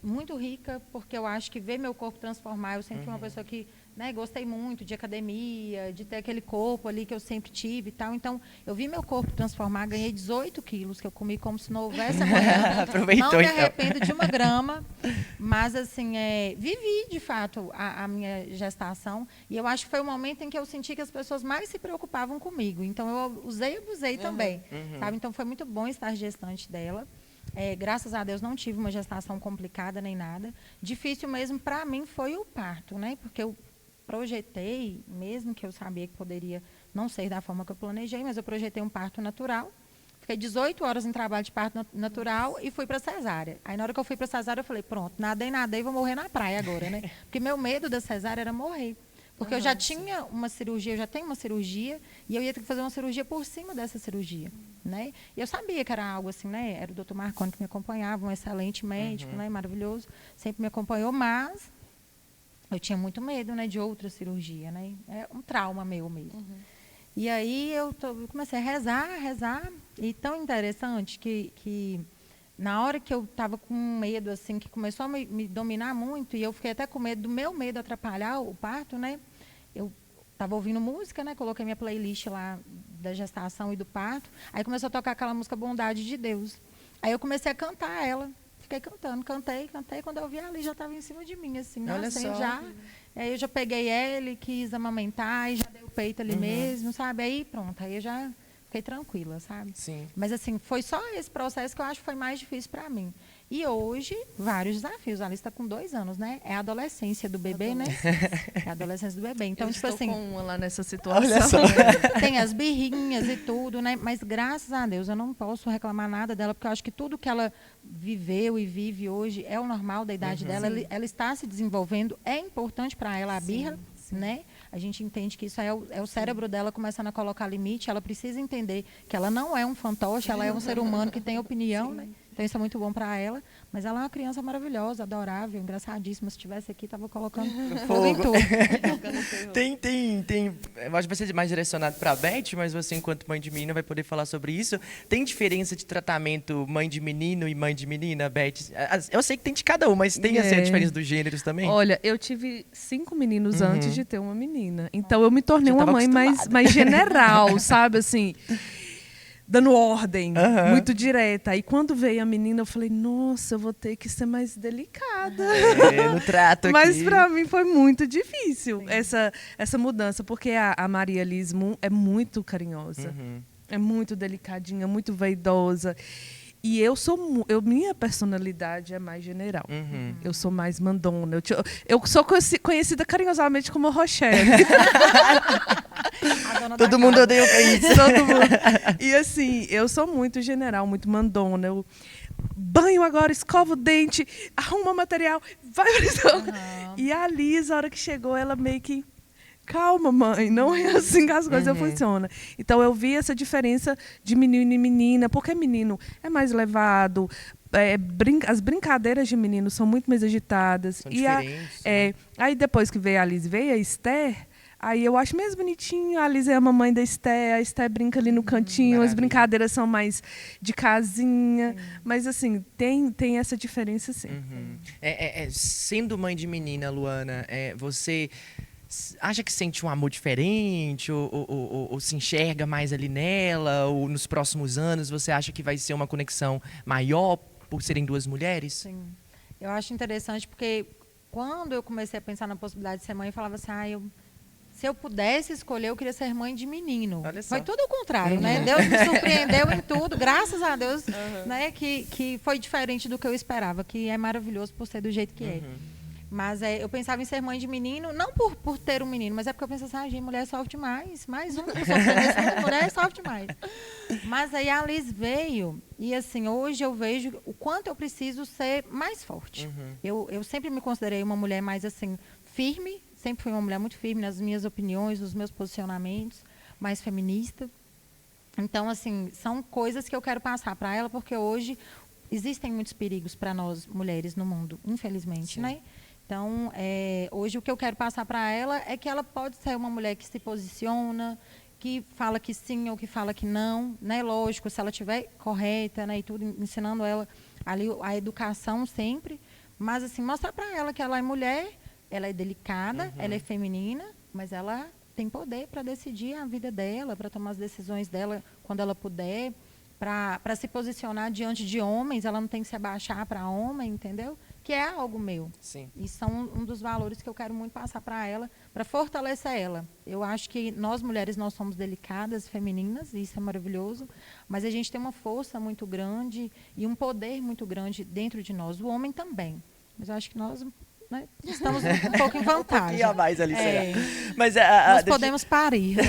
S3: muito rica, porque eu acho que ver meu corpo transformar, eu sempre fui uma pessoa que, né, gostei muito de academia, de ter aquele corpo ali que eu sempre tive e tal. Então, eu vi meu corpo transformar, ganhei 18 quilos, que eu comi como se não houvesse amanhã.
S1: Aproveitou,
S3: não me
S1: então.
S3: arrependo de uma grama, mas, assim, vivi, de fato, a minha gestação. E eu acho que foi o momento em que eu senti que as pessoas mais se preocupavam comigo. Então, eu usei e abusei também, sabe? Então, foi muito bom estar gestante dela. Graças a Deus não tive uma gestação complicada nem nada. Difícil mesmo para mim foi o parto, né? Porque eu projetei, mesmo que eu sabia que poderia não ser da forma que eu planejei, mas eu projetei um parto natural. Fiquei 18 horas em trabalho de parto natural e fui para cesárea. Aí na hora que eu fui para cesárea eu falei, pronto, nadei, vou morrer na praia agora, né? Porque meu medo da cesárea era morrer. Porque eu já tinha uma cirurgia, eu já tenho uma cirurgia, e eu ia ter que fazer uma cirurgia por cima dessa cirurgia, né? E eu sabia que era algo assim, né? Era o Dr. Marconi que me acompanhava, um excelente médico, né? Maravilhoso, sempre me acompanhou, mas eu tinha muito medo, né? De outra cirurgia, né? É um trauma meu mesmo. E aí eu comecei a rezar, e tão interessante que na hora que eu estava com medo, assim, que começou a me dominar muito, e eu fiquei até com medo do meu medo atrapalhar o parto, né? Eu estava ouvindo música, né? Coloquei minha playlist lá da gestação e do parto. Aí começou a tocar aquela música Bondade de Deus. Aí eu comecei a cantar ela. Fiquei cantando, cantei. Quando eu vi ali, já estava em cima de mim, assim.
S1: Olha
S3: nascendo
S1: só.
S3: já. Aí eu já peguei ele, quis amamentar, e já dei o peito ali mesmo, sabe? Aí pronto, aí eu já fiquei tranquila, sabe?
S1: Sim.
S3: Mas assim, foi só esse processo que eu acho que foi mais difícil para mim. E hoje, vários desafios. A Alice está com 2 anos, né? É a adolescência do bebê, né? É a adolescência do bebê. Então,
S2: Eu
S3: tipo
S2: estou
S3: assim,
S2: com uma lá nessa situação.
S1: Olha só.
S3: tem as birrinhas e tudo, né? Mas graças a Deus eu não posso reclamar nada dela, porque eu acho que tudo que ela viveu e vive hoje é o normal da idade dela. Ela está se desenvolvendo, é importante para ela a birra, né? A gente entende que isso é o cérebro dela começando a colocar limite. Ela precisa entender que ela não é um fantoche, ela é um ser humano que tem opinião, né? Então isso é muito bom para ela. Mas ela é uma criança maravilhosa, adorável, engraçadíssima. Se estivesse aqui, estava colocando fogo em tudo.
S1: Eu acho que vai ser mais direcionado para a Beth, mas você, enquanto mãe de menina, vai poder falar sobre isso. Tem diferença de tratamento mãe de menino e mãe de menina, Beth? Eu sei que tem de cada um, mas tem assim, a diferença dos gêneros também?
S2: Olha, eu tive 5 meninos antes de ter uma menina. Então eu me tornei
S1: Já
S2: uma
S1: tava
S2: mãe mais general, sabe? Assim, dando ordem, muito direta. E quando veio a menina, eu falei, nossa, eu vou ter que ser mais delicada.
S1: No trato aqui.
S2: Mas para mim foi muito difícil essa mudança, porque a Maria Liz Moon é muito carinhosa, é muito delicadinha, muito vaidosa. E minha personalidade é mais general. Eu sou mais mandona. Eu sou conhecida carinhosamente como Rochelle.
S1: Todo mundo odeia isso.
S2: Todo mundo. E assim, eu sou muito general, muito mandona. Eu banho agora, escovo o dente, arruma material, vai pra E a Liz, a hora que chegou, ela meio que... Calma, mãe, não é assim que as coisas funcionam. Então, eu vi essa diferença de menino e menina, porque menino é mais levado, as brincadeiras de menino são muito mais agitadas.
S1: São diferentes.
S2: Aí, depois que veio a Liz, veio a Esther, aí eu acho mais bonitinho, a Liz é a mamãe da Esther, a Esther brinca ali no cantinho, as brincadeiras são mais de casinha, mas assim, tem essa diferença sim.
S1: Sendo mãe de menina, Luana, você... acha que sente um amor diferente ou se enxerga mais ali nela? Ou nos próximos anos você acha que vai ser uma conexão maior por serem 2 mulheres?
S3: Sim. Eu acho interessante porque quando eu comecei a pensar na possibilidade de ser mãe, eu falava assim, se eu pudesse escolher, eu queria ser mãe de menino.
S1: Olha só.
S3: Foi tudo o contrário, né? Deus me surpreendeu em tudo, graças a Deus, né? Que foi diferente do que eu esperava, que é maravilhoso por ser do jeito que é. Mas eu pensava em ser mãe de menino, não por ter um menino, mas é porque eu pensava assim, gente, mulher sofre demais. Mais um que sofre nesse mundo, mulher sofre demais. Mas aí a Liz veio e assim, hoje eu vejo o quanto eu preciso ser mais forte. Eu sempre me considerei uma mulher mais assim, firme, sempre fui uma mulher muito firme nas minhas opiniões, nos meus posicionamentos, mais feminista. Então, assim, são coisas que eu quero passar para ela, porque hoje existem muitos perigos para nós mulheres no mundo, infelizmente, né? Então, hoje o que eu quero passar para ela é que ela pode ser uma mulher que se posiciona, que fala que sim ou que fala que não, né? Lógico, se ela estiver correta, né? E tudo, ensinando ela ali a educação sempre, mas assim, mostrar para ela que ela é mulher, ela é delicada, ela é feminina, mas ela tem poder para decidir a vida dela, para tomar as decisões dela quando ela puder, para se posicionar diante de homens, ela não tem que se abaixar para homem, entendeu? Que é algo meu.
S1: Sim.
S3: E são um dos valores que eu quero muito passar para ela, para fortalecer ela. Eu acho que nós mulheres, nós somos delicadas, femininas, e isso é maravilhoso, mas a gente tem uma força muito grande e um poder muito grande dentro de nós. O homem também. Mas eu acho que nós, né, estamos um pouco em vantagem.
S1: Um pouquinho a mais ali, será? Mas,
S3: nós podemos parir. Né?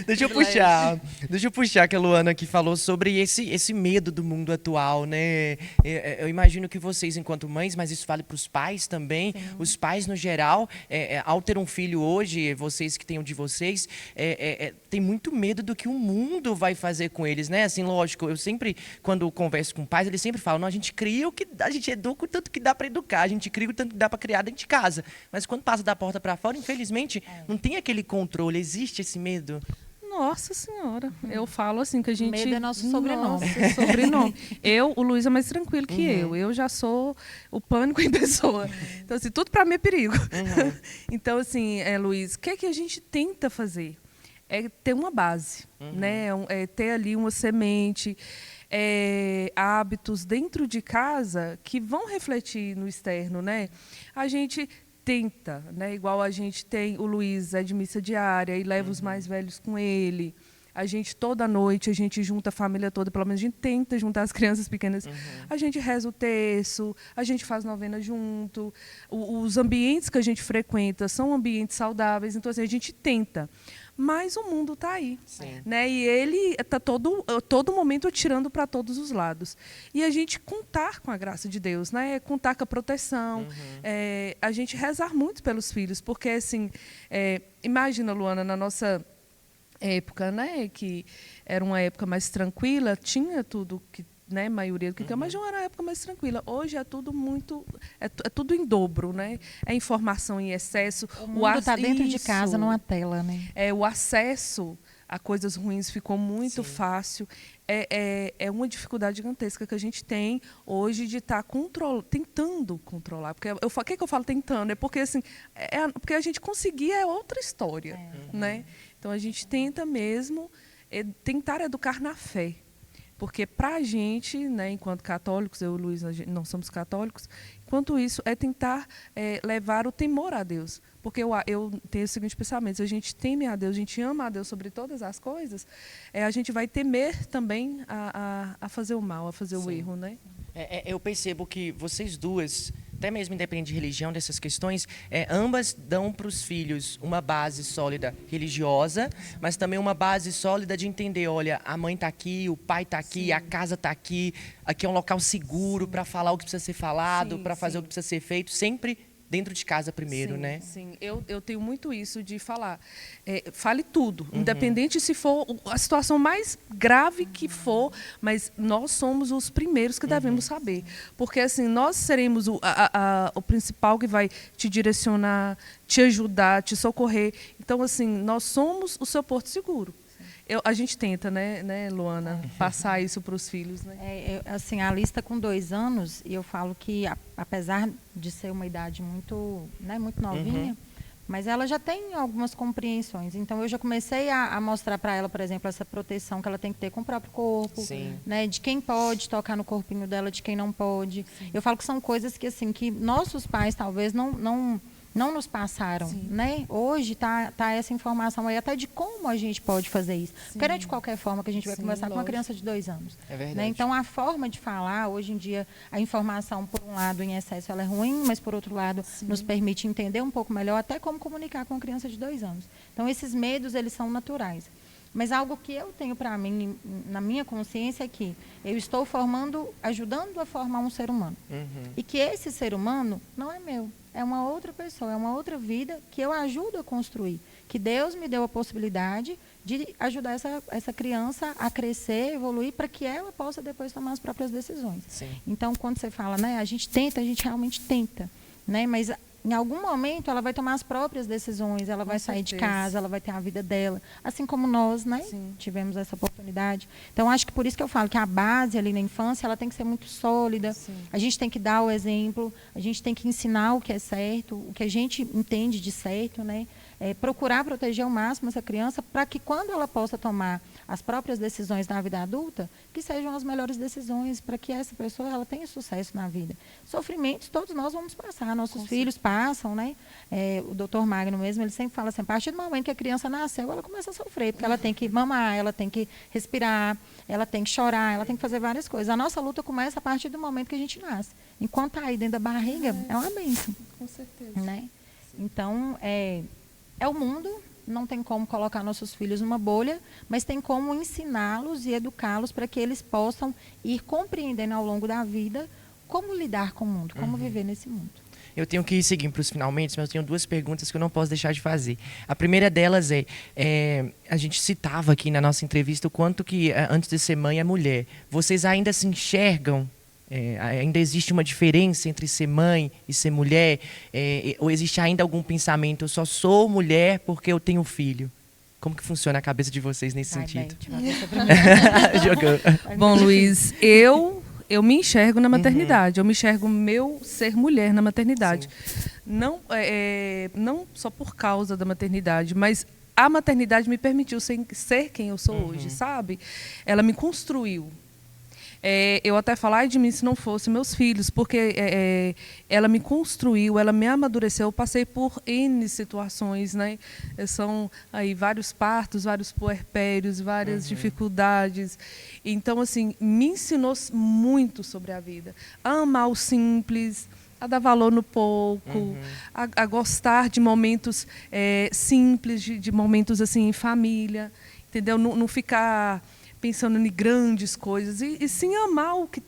S1: Deixa eu puxar que a Luana aqui falou sobre esse medo do mundo atual, né? Eu imagino que vocês, enquanto mães, mas isso vale para os pais também, os pais no geral, ao ter um filho hoje, vocês que têm um de vocês, tem muito medo do que o mundo vai fazer com eles, né? Assim, lógico, eu sempre, quando converso com pais, eles sempre falam, não, a gente cria o que a gente educa o tanto que dá para educar, a gente cria o tanto que dá para criar dentro de casa. Mas quando passa da porta para fora, infelizmente, não tem aquele controle, existe esse medo.
S2: Nossa Senhora, eu falo assim que a gente...
S3: Medo é nosso sobrenome.
S2: Nossa, sobrenome. O Luiz é mais tranquilo que eu já sou o pânico em pessoa. Então, assim, tudo para mim é perigo. Então, assim, Luiz, o que é que a gente tenta fazer? É ter uma base, né? É ter ali uma semente, hábitos dentro de casa que vão refletir no externo, né? A gente tenta, né? Igual a gente tem, o Luiz é de missa diária e leva os mais velhos com ele. A gente, toda noite, a gente junta a família toda, pelo menos a gente tenta juntar as crianças pequenas. A gente reza o terço, a gente faz novena junto. Os ambientes que a gente frequenta são ambientes saudáveis, então assim, a gente tenta. Mas o mundo está aí, né? E ele está todo momento atirando para todos os lados. E a gente contar com a graça de Deus, né? Contar com a proteção, a gente rezar muito pelos filhos, porque assim, imagina, Luana, na nossa época, né? Que era uma época mais tranquila, tinha tudo que, né, maioria do que mas não era a época mais tranquila. Hoje é tudo muito, é tudo em dobro, né? É informação em excesso.
S3: O mundo está dentro de casa, numa tela, né?
S2: O acesso a coisas ruins ficou muito fácil. É uma dificuldade gigantesca que a gente tem hoje de estar tentando controlar. Porque por que eu falo tentando? É porque assim, porque a gente conseguir é outra história, né? Então a gente tenta mesmo tentar educar na fé. Porque para a gente, né, enquanto católicos, eu e o Luiz, não somos católicos, enquanto isso é tentar levar o temor a Deus. Porque eu tenho o seguinte pensamento: se a gente teme a Deus, a gente ama a Deus sobre todas as coisas, a gente vai temer também a fazer o mal, a fazer o erro, né?
S1: Eu percebo que vocês duas, até mesmo independente de religião, dessas questões, ambas dão para os filhos uma base sólida religiosa, mas também uma base sólida de entender, olha, a mãe está aqui, o pai está aqui, a casa está aqui é um local seguro para falar o que precisa ser falado, para fazer o que precisa ser feito, sempre dentro de casa primeiro, né?
S2: Sim, eu tenho muito isso de falar. Fale tudo, independente se for a situação mais grave que for, mas nós somos os primeiros que devemos saber. Porque assim, nós seremos o principal que vai te direcionar, te ajudar, te socorrer. Então, assim, nós somos o seu porto seguro. A gente tenta, né, Luana, passar isso para os filhos, né?
S3: Assim, a Alice está com 2 anos e eu falo que, apesar de ser uma idade muito, né, muito novinha, mas ela já tem algumas compreensões. Então, eu já comecei a mostrar para ela, por exemplo, essa proteção que ela tem que ter com o próprio corpo, né, de quem pode tocar no corpinho dela, de quem não pode. Eu falo que são coisas que, assim, que nossos pais talvez não nos passaram, né? Hoje tá essa informação aí até de como a gente pode fazer isso. Porque não é de qualquer forma que a gente vai conversar com uma criança de 2 anos.
S1: É verdade.
S3: Né? Então, a forma de falar, hoje em dia, a informação, por um lado, em excesso, ela é ruim, mas, por outro lado, nos permite entender um pouco melhor até como comunicar com uma criança de 2 anos. Então, esses medos, eles são naturais. Mas algo que eu tenho para mim, na minha consciência, é que eu estou ajudando a formar um ser humano. E que esse ser humano não é meu. É uma outra pessoa, é uma outra vida que eu ajudo a construir. Que Deus me deu a possibilidade de ajudar essa criança a crescer, evoluir, para que ela possa depois tomar as próprias decisões. Então, quando você fala, né, a gente realmente tenta. Né, mas em algum momento ela vai tomar as próprias decisões, ela vai sair de casa, ela vai ter a vida dela, assim como nós, né, tivemos essa oportunidade. Então, acho que por isso que eu falo que a base ali na infância, ela tem que ser muito sólida, a gente tem que dar o exemplo, a gente tem que ensinar o que é certo, o que a gente entende de certo, né, procurar proteger ao máximo essa criança para que quando ela possa tomar as próprias decisões na vida adulta, que sejam as melhores decisões para que essa pessoa ela tenha sucesso na vida. Sofrimentos todos nós vamos passar, nossos filhos passam, né? O doutor Magno mesmo, ele sempre fala assim, a partir do momento que a criança nasceu, ela começa a sofrer, porque ela tem que mamar, ela tem que respirar, ela tem que chorar, ela tem que fazer várias coisas. A nossa luta começa a partir do momento que a gente nasce. Enquanto está aí dentro da barriga, é uma bênção.
S2: Com certeza.
S3: Né? Então, é o mundo. Não tem como colocar nossos filhos numa bolha, mas tem como ensiná-los e educá-los para que eles possam ir compreendendo ao longo da vida como lidar com o mundo, como viver nesse mundo.
S1: Eu tenho que ir seguindo para os finalmente, mas eu tenho 2 perguntas que eu não posso deixar de fazer. A primeira delas a gente citava aqui na nossa entrevista o quanto que, antes de ser mãe, é mulher. Vocês ainda se enxergam? Ainda existe uma diferença entre ser mãe e ser mulher? Ou existe ainda algum pensamento, eu só sou mulher porque eu tenho filho? Como que funciona a cabeça de vocês nesse sentido?
S2: Jogou. Bom, Luiz, eu me enxergo na maternidade. Eu me enxergo meu ser mulher na maternidade. Não só por causa da maternidade, mas a maternidade me permitiu ser quem eu sou hoje, sabe? Ela me construiu. eu até falar de mim se não fosse meus filhos, porque ela me construiu, ela me amadureceu. Eu passei por N situações, né? São aí vários partos, vários puerpérios, várias dificuldades. Então, assim, me ensinou muito sobre a vida. A amar o simples, a dar valor no pouco, a gostar de momentos simples, de momentos assim em família, entendeu? Não ficar pensando em grandes coisas e sim amar o que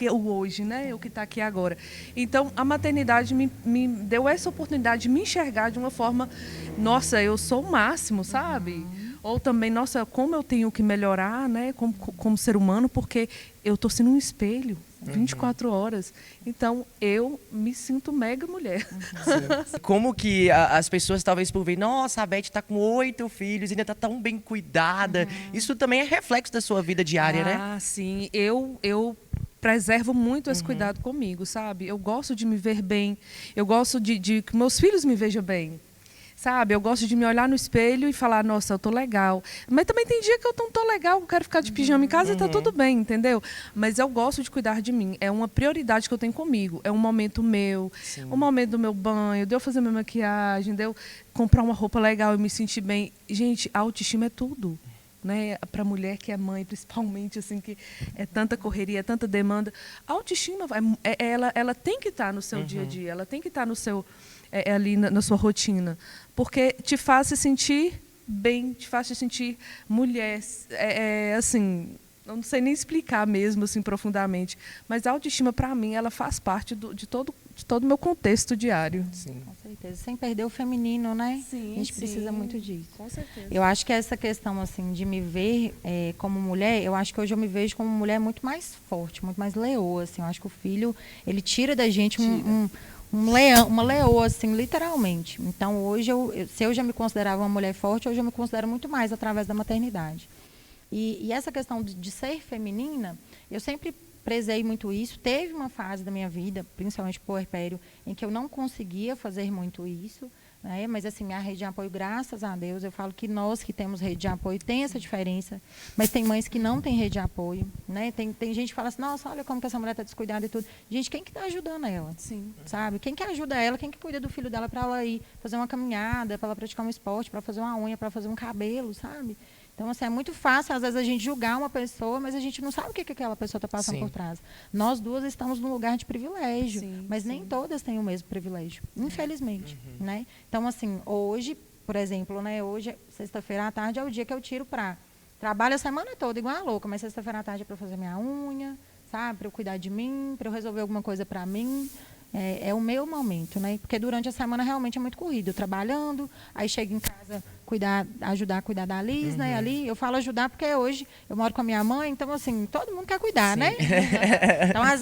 S2: é o hoje, né? O que está aqui agora. Então a maternidade me deu essa oportunidade de me enxergar de uma forma, nossa, eu sou o máximo, sabe? Ou também, nossa, como eu tenho que melhorar, né? Como ser humano, porque eu estou sendo um espelho 24 horas. Então, eu me sinto mega mulher.
S1: Como que as pessoas talvez por ver, nossa, a Beth está com 8 filhos, ainda está tão bem cuidada. Isso também é reflexo da sua vida diária, né?
S2: Ah, sim. Eu preservo muito esse cuidado comigo, sabe? Eu gosto de me ver bem. Eu gosto de que meus filhos me vejam bem. Sabe, eu gosto de me olhar no espelho e falar, nossa, eu tô legal. Mas também tem dia que eu não tô legal, eu quero ficar de pijama em casa e tá tudo bem, entendeu? Mas eu gosto de cuidar de mim. É uma prioridade que eu tenho comigo. É um momento meu, um momento do meu banho, de eu fazer minha maquiagem, de eu comprar uma roupa legal e me sentir bem. Gente, a autoestima é tudo. Né, para a mulher que é mãe, principalmente, assim, que é tanta correria, é tanta demanda. A autoestima, ela tem que estar no seu dia a dia, ela tem que estar no seu, ali na sua rotina, porque te faz se sentir bem, te faz se sentir mulher. Assim, eu não sei nem explicar mesmo, assim, profundamente, mas a autoestima, para mim, ela faz parte de todo o meu contexto diário.
S1: Sim.
S3: Com certeza. Sem perder o feminino, né?
S2: Sim,
S3: a gente precisa muito disso.
S2: Com certeza.
S3: Eu acho que essa questão assim de me ver como mulher, eu acho que hoje eu me vejo como mulher muito mais forte, muito mais leoa, assim. Eu acho que o filho, ele tira da gente um leão, uma leoa, assim, literalmente. Então, hoje, se eu já me considerava uma mulher forte, hoje eu me considero muito mais através da maternidade. E essa questão de ser feminina, eu sempre prezei muito isso. Teve uma fase da minha vida, principalmente puerpério, em que eu não conseguia fazer muito isso, né? Mas assim, minha rede de apoio, graças a Deus, eu falo que nós que temos rede de apoio tem essa diferença, mas tem mães que não têm rede de apoio, né? Tem gente que fala assim, nossa, olha como que essa mulher está descuidada e tudo. Gente, quem que está ajudando ela?
S2: Sim.
S3: Sabe? Quem que ajuda ela? Quem que cuida do filho dela para ela ir fazer uma caminhada, para ela praticar um esporte, para fazer uma unha, para fazer um cabelo, sabe? Então, assim, é muito fácil, às vezes, a gente julgar uma pessoa, mas a gente não sabe o que aquela pessoa está passando por trás. Nós duas estamos num lugar de privilégio, mas nem todas têm o mesmo privilégio, infelizmente, né? Então, assim, hoje, por exemplo, né, hoje, sexta-feira à tarde, é o dia que eu tiro para... Trabalho a semana toda igual a louca, mas sexta-feira à tarde é para fazer minha unha, sabe? Para eu cuidar de mim, para eu resolver alguma coisa para mim. É o meu momento, né? Porque durante a semana realmente é muito corrido, trabalhando, aí chego em casa, ajudar a cuidar da Liz, né? Ali, eu falo ajudar porque hoje eu moro com a minha mãe, então, assim, todo mundo quer cuidar, né? Então, às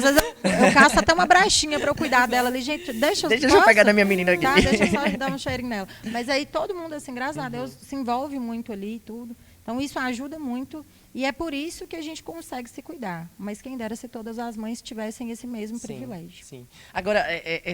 S3: vezes eu caço até uma brechinha para eu cuidar dela ali. Gente, deixa eu
S1: pegar da minha menina aqui.
S3: Tá, deixa eu só dar um cheirinho nela. Mas aí todo mundo, assim, graças a Deus, se envolve muito ali e tudo. Então, isso ajuda muito. E é por isso que a gente consegue se cuidar. Mas quem dera se todas as mães tivessem esse mesmo privilégio.
S1: Sim. Agora,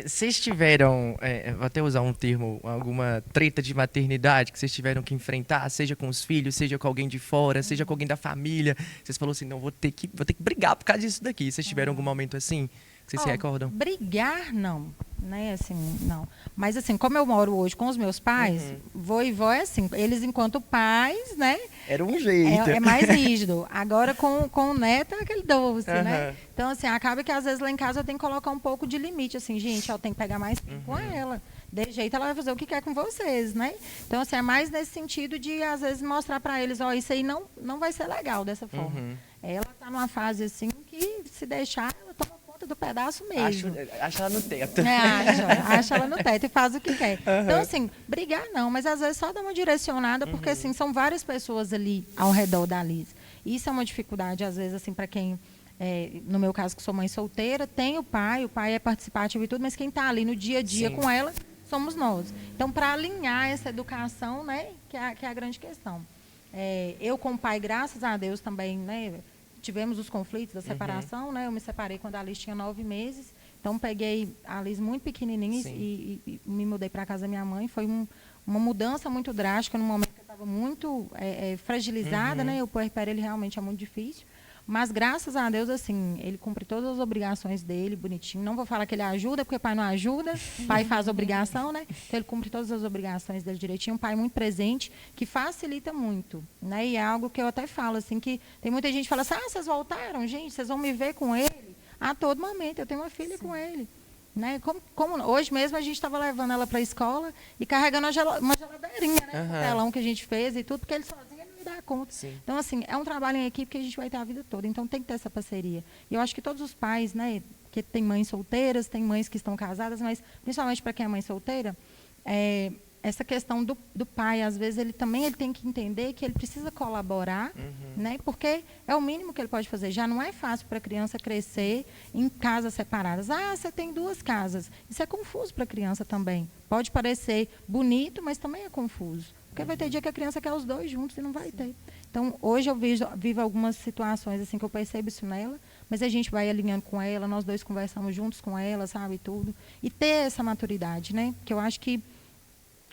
S1: vocês tiveram, vou até usar um termo, alguma treta de maternidade que vocês tiveram que enfrentar, seja com os filhos, seja com alguém de fora, seja com alguém da família. Vocês falaram assim, não, vou ter que brigar por causa disso daqui. Vocês tiveram algum momento assim? Que vocês se recordam?
S3: Brigar, não. Né, assim, não. Mas, assim, como eu moro hoje com os meus pais, vô e vó é assim, eles enquanto pais, né?
S1: Era um jeito.
S3: É mais rígido. Agora, com o neto, é aquele doce, né? Então, assim, acaba que às vezes lá em casa eu tenho que colocar um pouco de limite, assim, gente, eu tenho que pegar mais tempo com ela. De jeito ela vai fazer o que quer com vocês, né? Então, assim, é mais nesse sentido de, às vezes, mostrar para eles, ó, isso aí não vai ser legal dessa forma. Ela está numa fase, assim, que se deixar, ela toma conta do pedaço mesmo.
S1: Acha ela no teto.
S3: Acha ela no teto e faz o que quer. Então, assim, brigar não, mas às vezes só dar uma direcionada, porque, assim, são várias pessoas ali ao redor da Liz. Isso é uma dificuldade, às vezes, assim, para quem... no meu caso, que sou mãe solteira, tem o pai é participativo e tudo, mas quem está ali no dia a dia com ela somos nós. Então, para alinhar essa educação, né, que é a grande questão. Eu, como pai, graças a Deus também, né, tivemos os conflitos da separação, né, eu me separei quando a Liz tinha 9 meses, então peguei a Liz muito pequenininha e me mudei para a casa da minha mãe. Foi uma mudança muito drástica, num momento que eu estava muito fragilizada, né, o puerpério ele realmente é muito difícil. Mas, graças a Deus, assim, ele cumpre todas as obrigações dele, bonitinho. Não vou falar que ele ajuda, porque pai não ajuda. Pai faz obrigação, né? Então, ele cumpre todas as obrigações dele direitinho. Um pai muito presente, que facilita muito, né? E é algo que eu até falo, assim, que tem muita gente que fala assim, vocês voltaram, gente, vocês vão me ver com ele a todo momento. Eu tenho uma filha com ele. Né? Como hoje mesmo a gente estava levando ela para a escola e carregando uma geladeirinha, né? Um telão que a gente fez e tudo, porque ele sozinho não dá conta.
S1: Sim.
S3: Então, assim, é um trabalho em equipe que a gente vai ter a vida toda. Então, tem que ter essa parceria. E eu acho que todos os pais, né? Que tem mães solteiras, tem mães que estão casadas, mas principalmente para quem é mãe solteira, essa questão do pai, às vezes, ele tem que entender que ele precisa colaborar, né? Porque é o mínimo que ele pode fazer. Já não é fácil para a criança crescer em casas separadas. Ah, você tem 2 casas. Isso é confuso para a criança também. Pode parecer bonito, mas também é confuso. Porque vai ter dia que a criança quer os 2 juntos e não vai ter. Então, hoje eu vivo algumas situações assim que eu percebo isso nela, mas a gente vai alinhando com ela, nós 2 conversamos juntos com ela, sabe, tudo. E ter essa maturidade, né? Porque eu acho que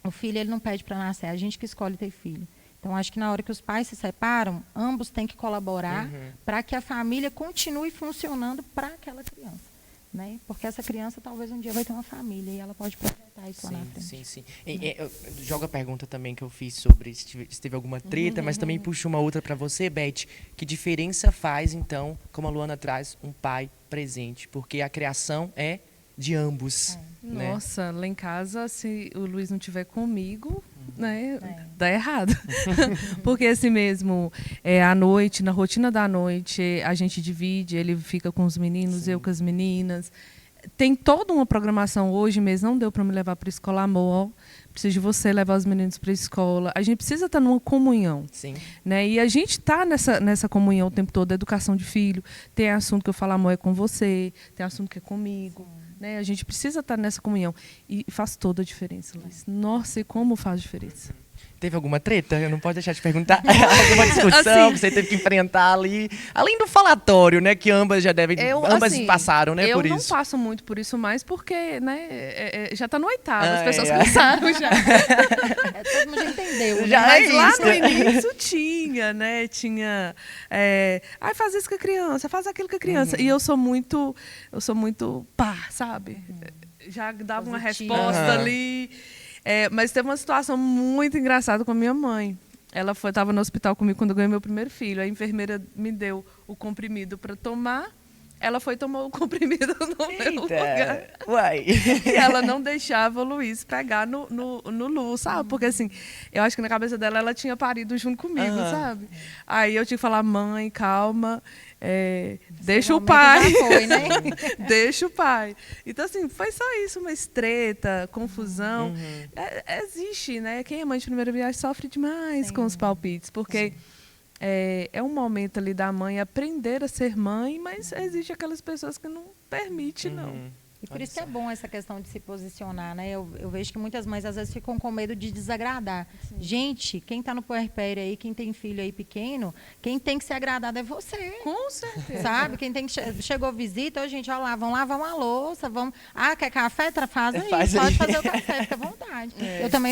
S3: o filho, ele não pede para nascer, é a gente que escolhe ter filho. Então, acho que na hora que os pais se separam, ambos têm que colaborar para que a família continue funcionando para aquela criança. Né? Porque essa criança talvez um dia vai ter uma família e ela pode projetar isso lá na frente.
S1: Sim. Joga a pergunta também que eu fiz sobre se teve alguma treta, mas também puxo uma outra para você, Beth. Que diferença faz, então, como a Luana traz, um pai presente? Porque a criação é de ambos. Né?
S2: Nossa, lá em casa, se o Luiz não estiver comigo, né, dá errado. Porque assim mesmo, à noite, na rotina da noite, a gente divide, ele fica com os meninos, eu com as meninas. Tem toda uma programação. Hoje mesmo não deu para me levar para a escola, amor. Preciso de você levar os meninos para a escola. A gente precisa estar numa comunhão.
S1: Sim.
S2: Né? E a gente está nessa comunhão o tempo todo, educação de filho. Tem assunto que eu falo, amor, é com você. Tem assunto que é comigo. Né? A gente precisa estar nessa comunhão. E faz toda a diferença, Luiz. Nossa, e como faz diferença.
S1: Teve alguma treta? Eu não posso deixar de perguntar. Alguma discussão
S2: assim,
S1: que você teve que enfrentar ali? Além do falatório, né? Que ambas já devem... ambas passaram, né? Por isso.
S2: Eu não passo muito por isso mais porque, né? Já está no 8º. As pessoas cansaram já.
S3: Todo mundo já entendeu.
S1: Já
S3: né?
S2: Mas lá no início tinha, né? Tinha... faz isso com a criança, faz aquilo com a criança. E eu sou muito pá, sabe? Já dava uma resposta ali... mas teve uma situação muito engraçada com a minha mãe. Ela estava no hospital comigo quando eu ganhei meu primeiro filho. A enfermeira me deu o comprimido para tomar. Ela foi tomar o comprimido no meu lugar.
S1: Uai.
S2: E ela não deixava o Luiz pegar no Lu, sabe? Porque assim, eu acho que na cabeça dela ela tinha parido junto comigo, sabe? Aí eu tinha que falar, mãe, calma. Deixa o pai.
S3: Foi, né?
S2: Deixa o pai. Então, assim, foi só isso, uma treta, confusão. Existe, né? Quem é mãe de primeira viagem sofre demais com os palpites, porque é um momento ali da mãe aprender a ser mãe, mas existe aquelas pessoas que não permitem, não.
S3: E por isso que é bom essa questão de se posicionar, né? Eu vejo que muitas mães às vezes ficam com medo de desagradar. Sim. Gente, quem está no puerpério aí, quem tem filho aí pequeno, quem tem que ser agradado é você.
S2: Com certeza.
S3: Sabe? Quem tem que chegou visita, gente, olha lá, vamos lavar uma louça, vamos... Ah, quer café? Faz aí, pode fazer o café, fica à vontade.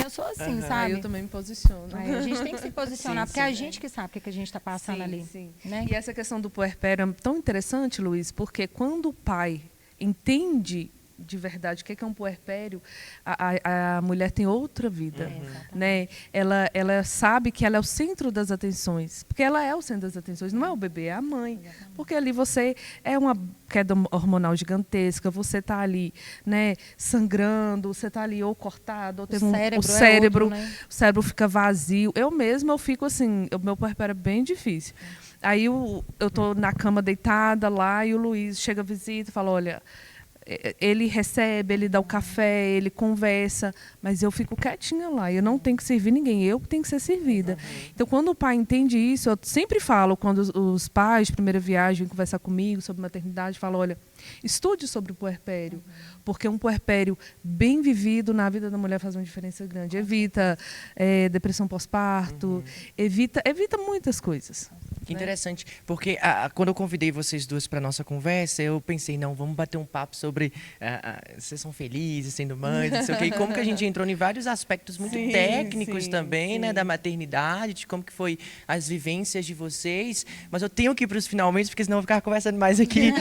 S3: Eu sou assim, sabe?
S2: Eu também me posiciono.
S3: Aí a gente tem que se posicionar, porque é a gente que sabe o que a gente está passando ali.
S2: Sim.
S3: Né?
S2: E essa questão do puerpério é tão interessante, Luiz, porque quando o pai entende de verdade o que é um puerpério, a mulher tem outra vida, né? Ela sabe que ela é o centro das atenções, porque ela é o centro das atenções, não é o bebê, é a mãe. Exatamente. Porque ali você é uma queda hormonal gigantesca, você está ali, né, sangrando, você está ali ou cortado, ou teve o cérebro, né? O cérebro fica vazio. Eu fico assim, o meu puerpério é bem difícil. Aí eu estou na cama deitada lá e o Luiz chega a visita e fala, olha, ele recebe, ele dá o café, ele conversa, mas eu fico quietinha lá, eu não tenho que servir ninguém, eu tenho que ser servida. Então, quando o pai entende isso, eu sempre falo, quando os pais de primeira viagem vêm conversar comigo sobre maternidade, falo, olha, Estude sobre o puerpério, porque um puerpério bem vivido na vida da mulher faz uma diferença grande. Evita depressão pós-parto, evita muitas coisas.
S1: Que interessante, porque quando eu convidei vocês duas para nossa conversa, eu pensei, não, vamos bater um papo sobre vocês são felizes sendo mães, não sei o quê. E como que a gente entrou em vários aspectos muito técnicos também, né, da maternidade, de como que foi as vivências de vocês. Mas eu tenho que ir para os finalmente, porque senão eu vou ficar conversando mais aqui.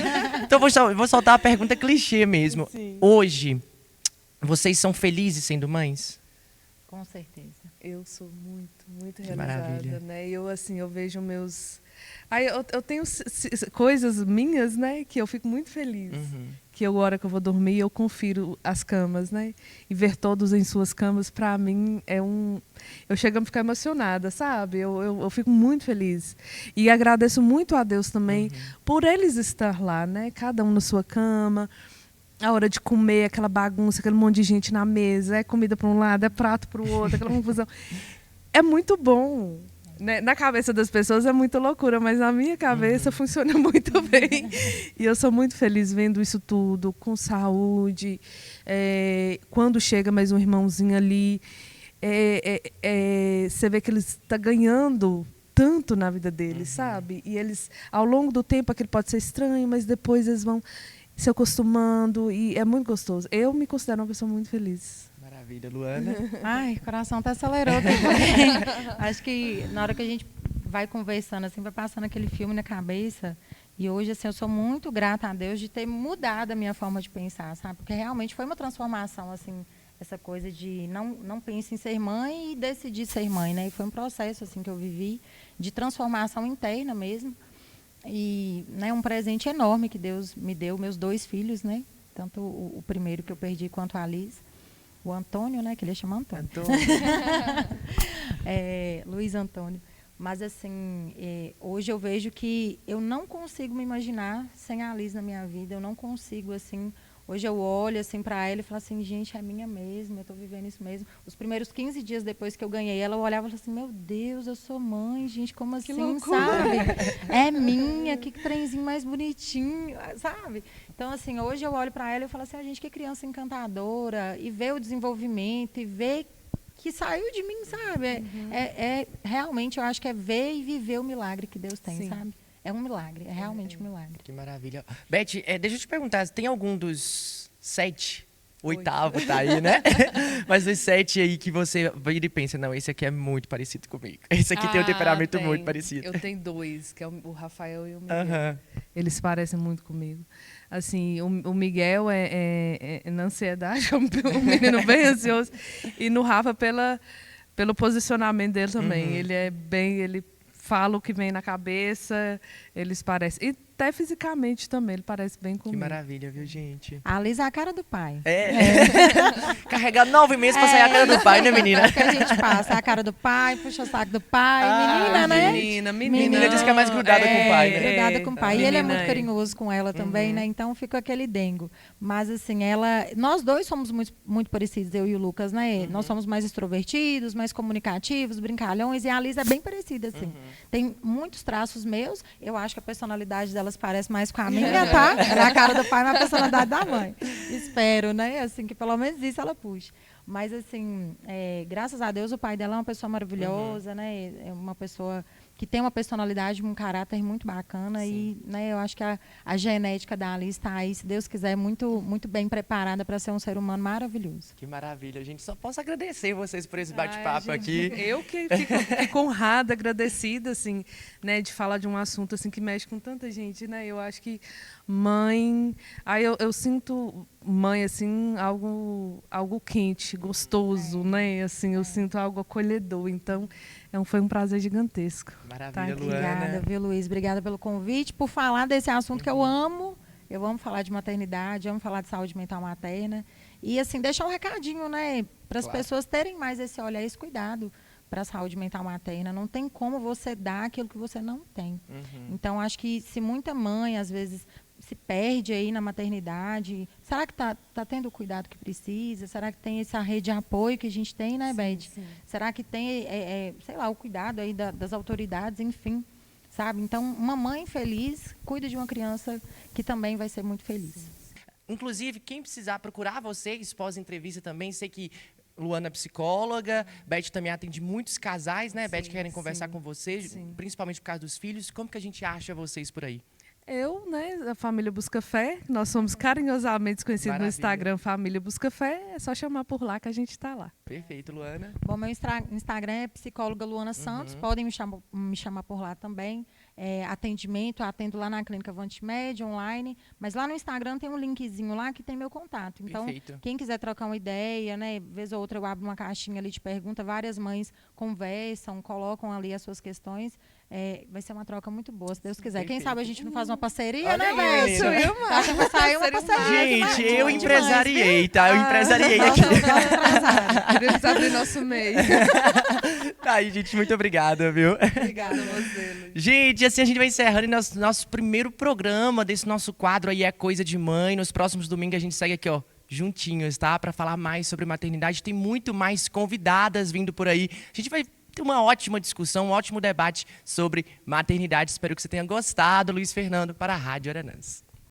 S1: Então eu vou soltar a pergunta clichê mesmo.
S2: Sim.
S1: Hoje, vocês são felizes sendo mães?
S3: Com certeza.
S2: Eu sou muito
S1: Que
S2: realizada,
S1: maravilha.
S2: né? Eu vejo meus... eu tenho coisas minhas, né, que eu fico muito feliz. Que a hora que eu vou dormir, eu confiro as camas, né? E ver todos em suas camas, para mim, eu chego a ficar emocionada, sabe? Eu fico muito feliz. E agradeço muito a Deus também por eles estar lá, né? Cada um na sua cama. A hora de comer, aquela bagunça, aquele monte de gente na mesa, é comida para um lado, é prato para o outro, aquela confusão. É muito bom. Né? Na cabeça das pessoas é muita loucura, mas na minha cabeça funciona muito bem. E eu sou muito feliz vendo isso tudo, com saúde. Quando chega mais um irmãozinho ali, você vê que ele está ganhando tanto na vida deles, sabe? E eles, ao longo do tempo, aquele pode ser estranho, mas depois eles vão se acostumando e é muito gostoso. Eu me considero uma pessoa muito feliz.
S1: Maravilha, Luana.
S3: Ai, o coração até acelerou aqui também. Acho que na hora que a gente vai conversando, assim, vai passando aquele filme na cabeça. E hoje, assim, eu sou muito grata a Deus de ter mudado a minha forma de pensar, sabe? Porque realmente foi uma transformação, assim, essa coisa de não pense em ser mãe e decidir ser mãe, né? E foi um processo, assim, que eu vivi de transformação interna mesmo. E, né, um presente enorme que Deus me deu, meus 2 filhos, né? Tanto o primeiro que eu perdi quanto a Liz. O Antônio, né? Que ele chama Antônio. Luiz Antônio. Mas, assim, hoje eu vejo que eu não consigo me imaginar sem a Liz na minha vida. Eu não consigo, assim... Hoje eu olho assim para ela e falo assim, gente, é minha mesmo, eu estou vivendo isso mesmo. Os primeiros 15 dias depois que eu ganhei ela, eu olhava e falava assim, meu Deus, eu sou mãe, gente, como assim, sabe? É minha, que trenzinho mais bonitinho, sabe? Então, assim, hoje eu olho para ela e falo assim, gente, que criança encantadora, e ver o desenvolvimento, e ver que saiu de mim, sabe? Realmente, eu acho que é ver e viver o milagre que Deus tem, sabe? É um milagre, é realmente um milagre.
S1: Que maravilha. Beth, deixa eu te perguntar, tem algum dos 7, 8º tá aí, né? Mas dos 7 aí que você vira e pensa, não, esse aqui é muito parecido comigo. Esse aqui tem um temperamento muito parecido.
S2: Eu tenho 2, que é o Rafael e o Miguel. Eles se parecem muito comigo. Assim, o Miguel é na ansiedade, um menino bem ansioso. E no Rafa, pelo posicionamento dele também. Ele fala o que vem na cabeça, eles parecem. E até fisicamente também, ele parece bem comigo.
S1: Que maravilha, viu, gente?
S3: A Liz é a cara do pai.
S1: Carregar 9 meses pra sair a cara do pai, né, menina?
S3: É o que a gente passa, a cara do pai, puxa o saco do pai. Menina, né?
S1: Menina diz que é mais grudada com o pai, né?
S3: Grudada com o pai. E ele é muito
S2: Menina
S3: carinhoso com ela também, né? Então fica aquele dengo. Mas assim, nós dois somos muito, muito parecidos, eu e o Lucas, né? Nós somos mais extrovertidos, mais comunicativos, brincalhões, e a Liz é bem parecida, assim. Tem muitos traços meus, eu acho que a personalidade delas parece mais com a minha, tá? Ela é a cara do pai, mas a personalidade da mãe. Espero, né? Assim, que pelo menos isso ela puxe. Mas, assim, graças a Deus, o pai dela é uma pessoa maravilhosa, né? É uma pessoa que tem uma personalidade, um caráter muito bacana. E, né, eu acho que a genética da Alice está aí, se Deus quiser, muito, muito bem preparada para ser um ser humano maravilhoso.
S1: Que maravilha, gente. Só posso agradecer vocês por esse bate-papo aqui.
S2: Eu que fico honrada, agradecida, assim, né, de falar de um assunto assim que mexe com tanta gente, né? Eu acho que mãe... Aí eu sinto mãe, assim, algo quente, gostoso, né? Assim, eu sinto algo acolhedor. Então, foi um prazer gigantesco.
S1: Maravilha, Luana.
S3: Obrigada, viu, Luiz? Obrigada pelo convite, por falar desse assunto que eu amo. Eu amo falar de maternidade, amo falar de saúde mental materna. E, assim, deixar um recadinho, né? Para as pessoas terem mais esse olhar, esse cuidado para a saúde mental materna. Não tem como você dar aquilo que você não tem. Então, acho que se muita mãe, às vezes, se perde aí na maternidade, será que está tendo o cuidado que precisa? Será que tem essa rede de apoio que a gente tem, né, Beth? Será que tem, sei lá, o cuidado aí das autoridades, enfim? sabe? Então, uma mãe feliz cuida de uma criança que também vai ser muito feliz.
S1: Inclusive, quem precisar procurar vocês pós-entrevista também, sei que Luana é psicóloga, Beth também atende muitos casais, né? Beth, que querem conversar com vocês, principalmente por causa dos filhos. Como que a gente acha vocês por aí?
S2: Eu, né, da Família Busca Fé, nós somos carinhosamente conhecidos
S1: Maravilha.
S2: no Instagram Família Busca Fé, é só chamar por lá que a gente está lá.
S1: Perfeito, Luana.
S3: Bom, meu Instagram é psicóloga Luana Santos, podem me chamar por lá também. Atendimento, atendo lá na Clínica Vantimed, online, mas lá no Instagram tem um linkzinho lá que tem meu contato. Então,
S1: Perfeito.
S3: quem quiser trocar uma ideia, né, vez ou outra eu abro uma caixinha ali de pergunta, várias mães conversam, colocam ali as suas questões. Vai ser uma troca muito boa, se Deus quiser. Quem
S1: Perfeito.
S3: sabe a gente não faz uma parceria,
S1: Olha
S3: né,
S1: aí,
S3: Beth?
S1: menina.
S3: Acho que vai sair uma parceria.
S1: Gente,
S3: demais,
S1: eu
S3: demais,
S1: empresariei, tá? Eu empresariei aqui.
S2: Queremos abrir nosso mês.
S1: Tá aí, gente, muito obrigado, viu?
S2: Obrigada a você, Luiz.
S1: Gente, assim a gente vai encerrando nosso primeiro programa desse nosso quadro aí, É Coisa de Mãe. Nos próximos domingos a gente segue aqui, ó, juntinhos, tá? Para falar mais sobre maternidade. Tem muito mais convidadas vindo por aí. A gente vai ter uma ótima discussão, um ótimo debate sobre maternidade. Espero que você tenha gostado. Luiz Fernando para a Rádio Aranãs.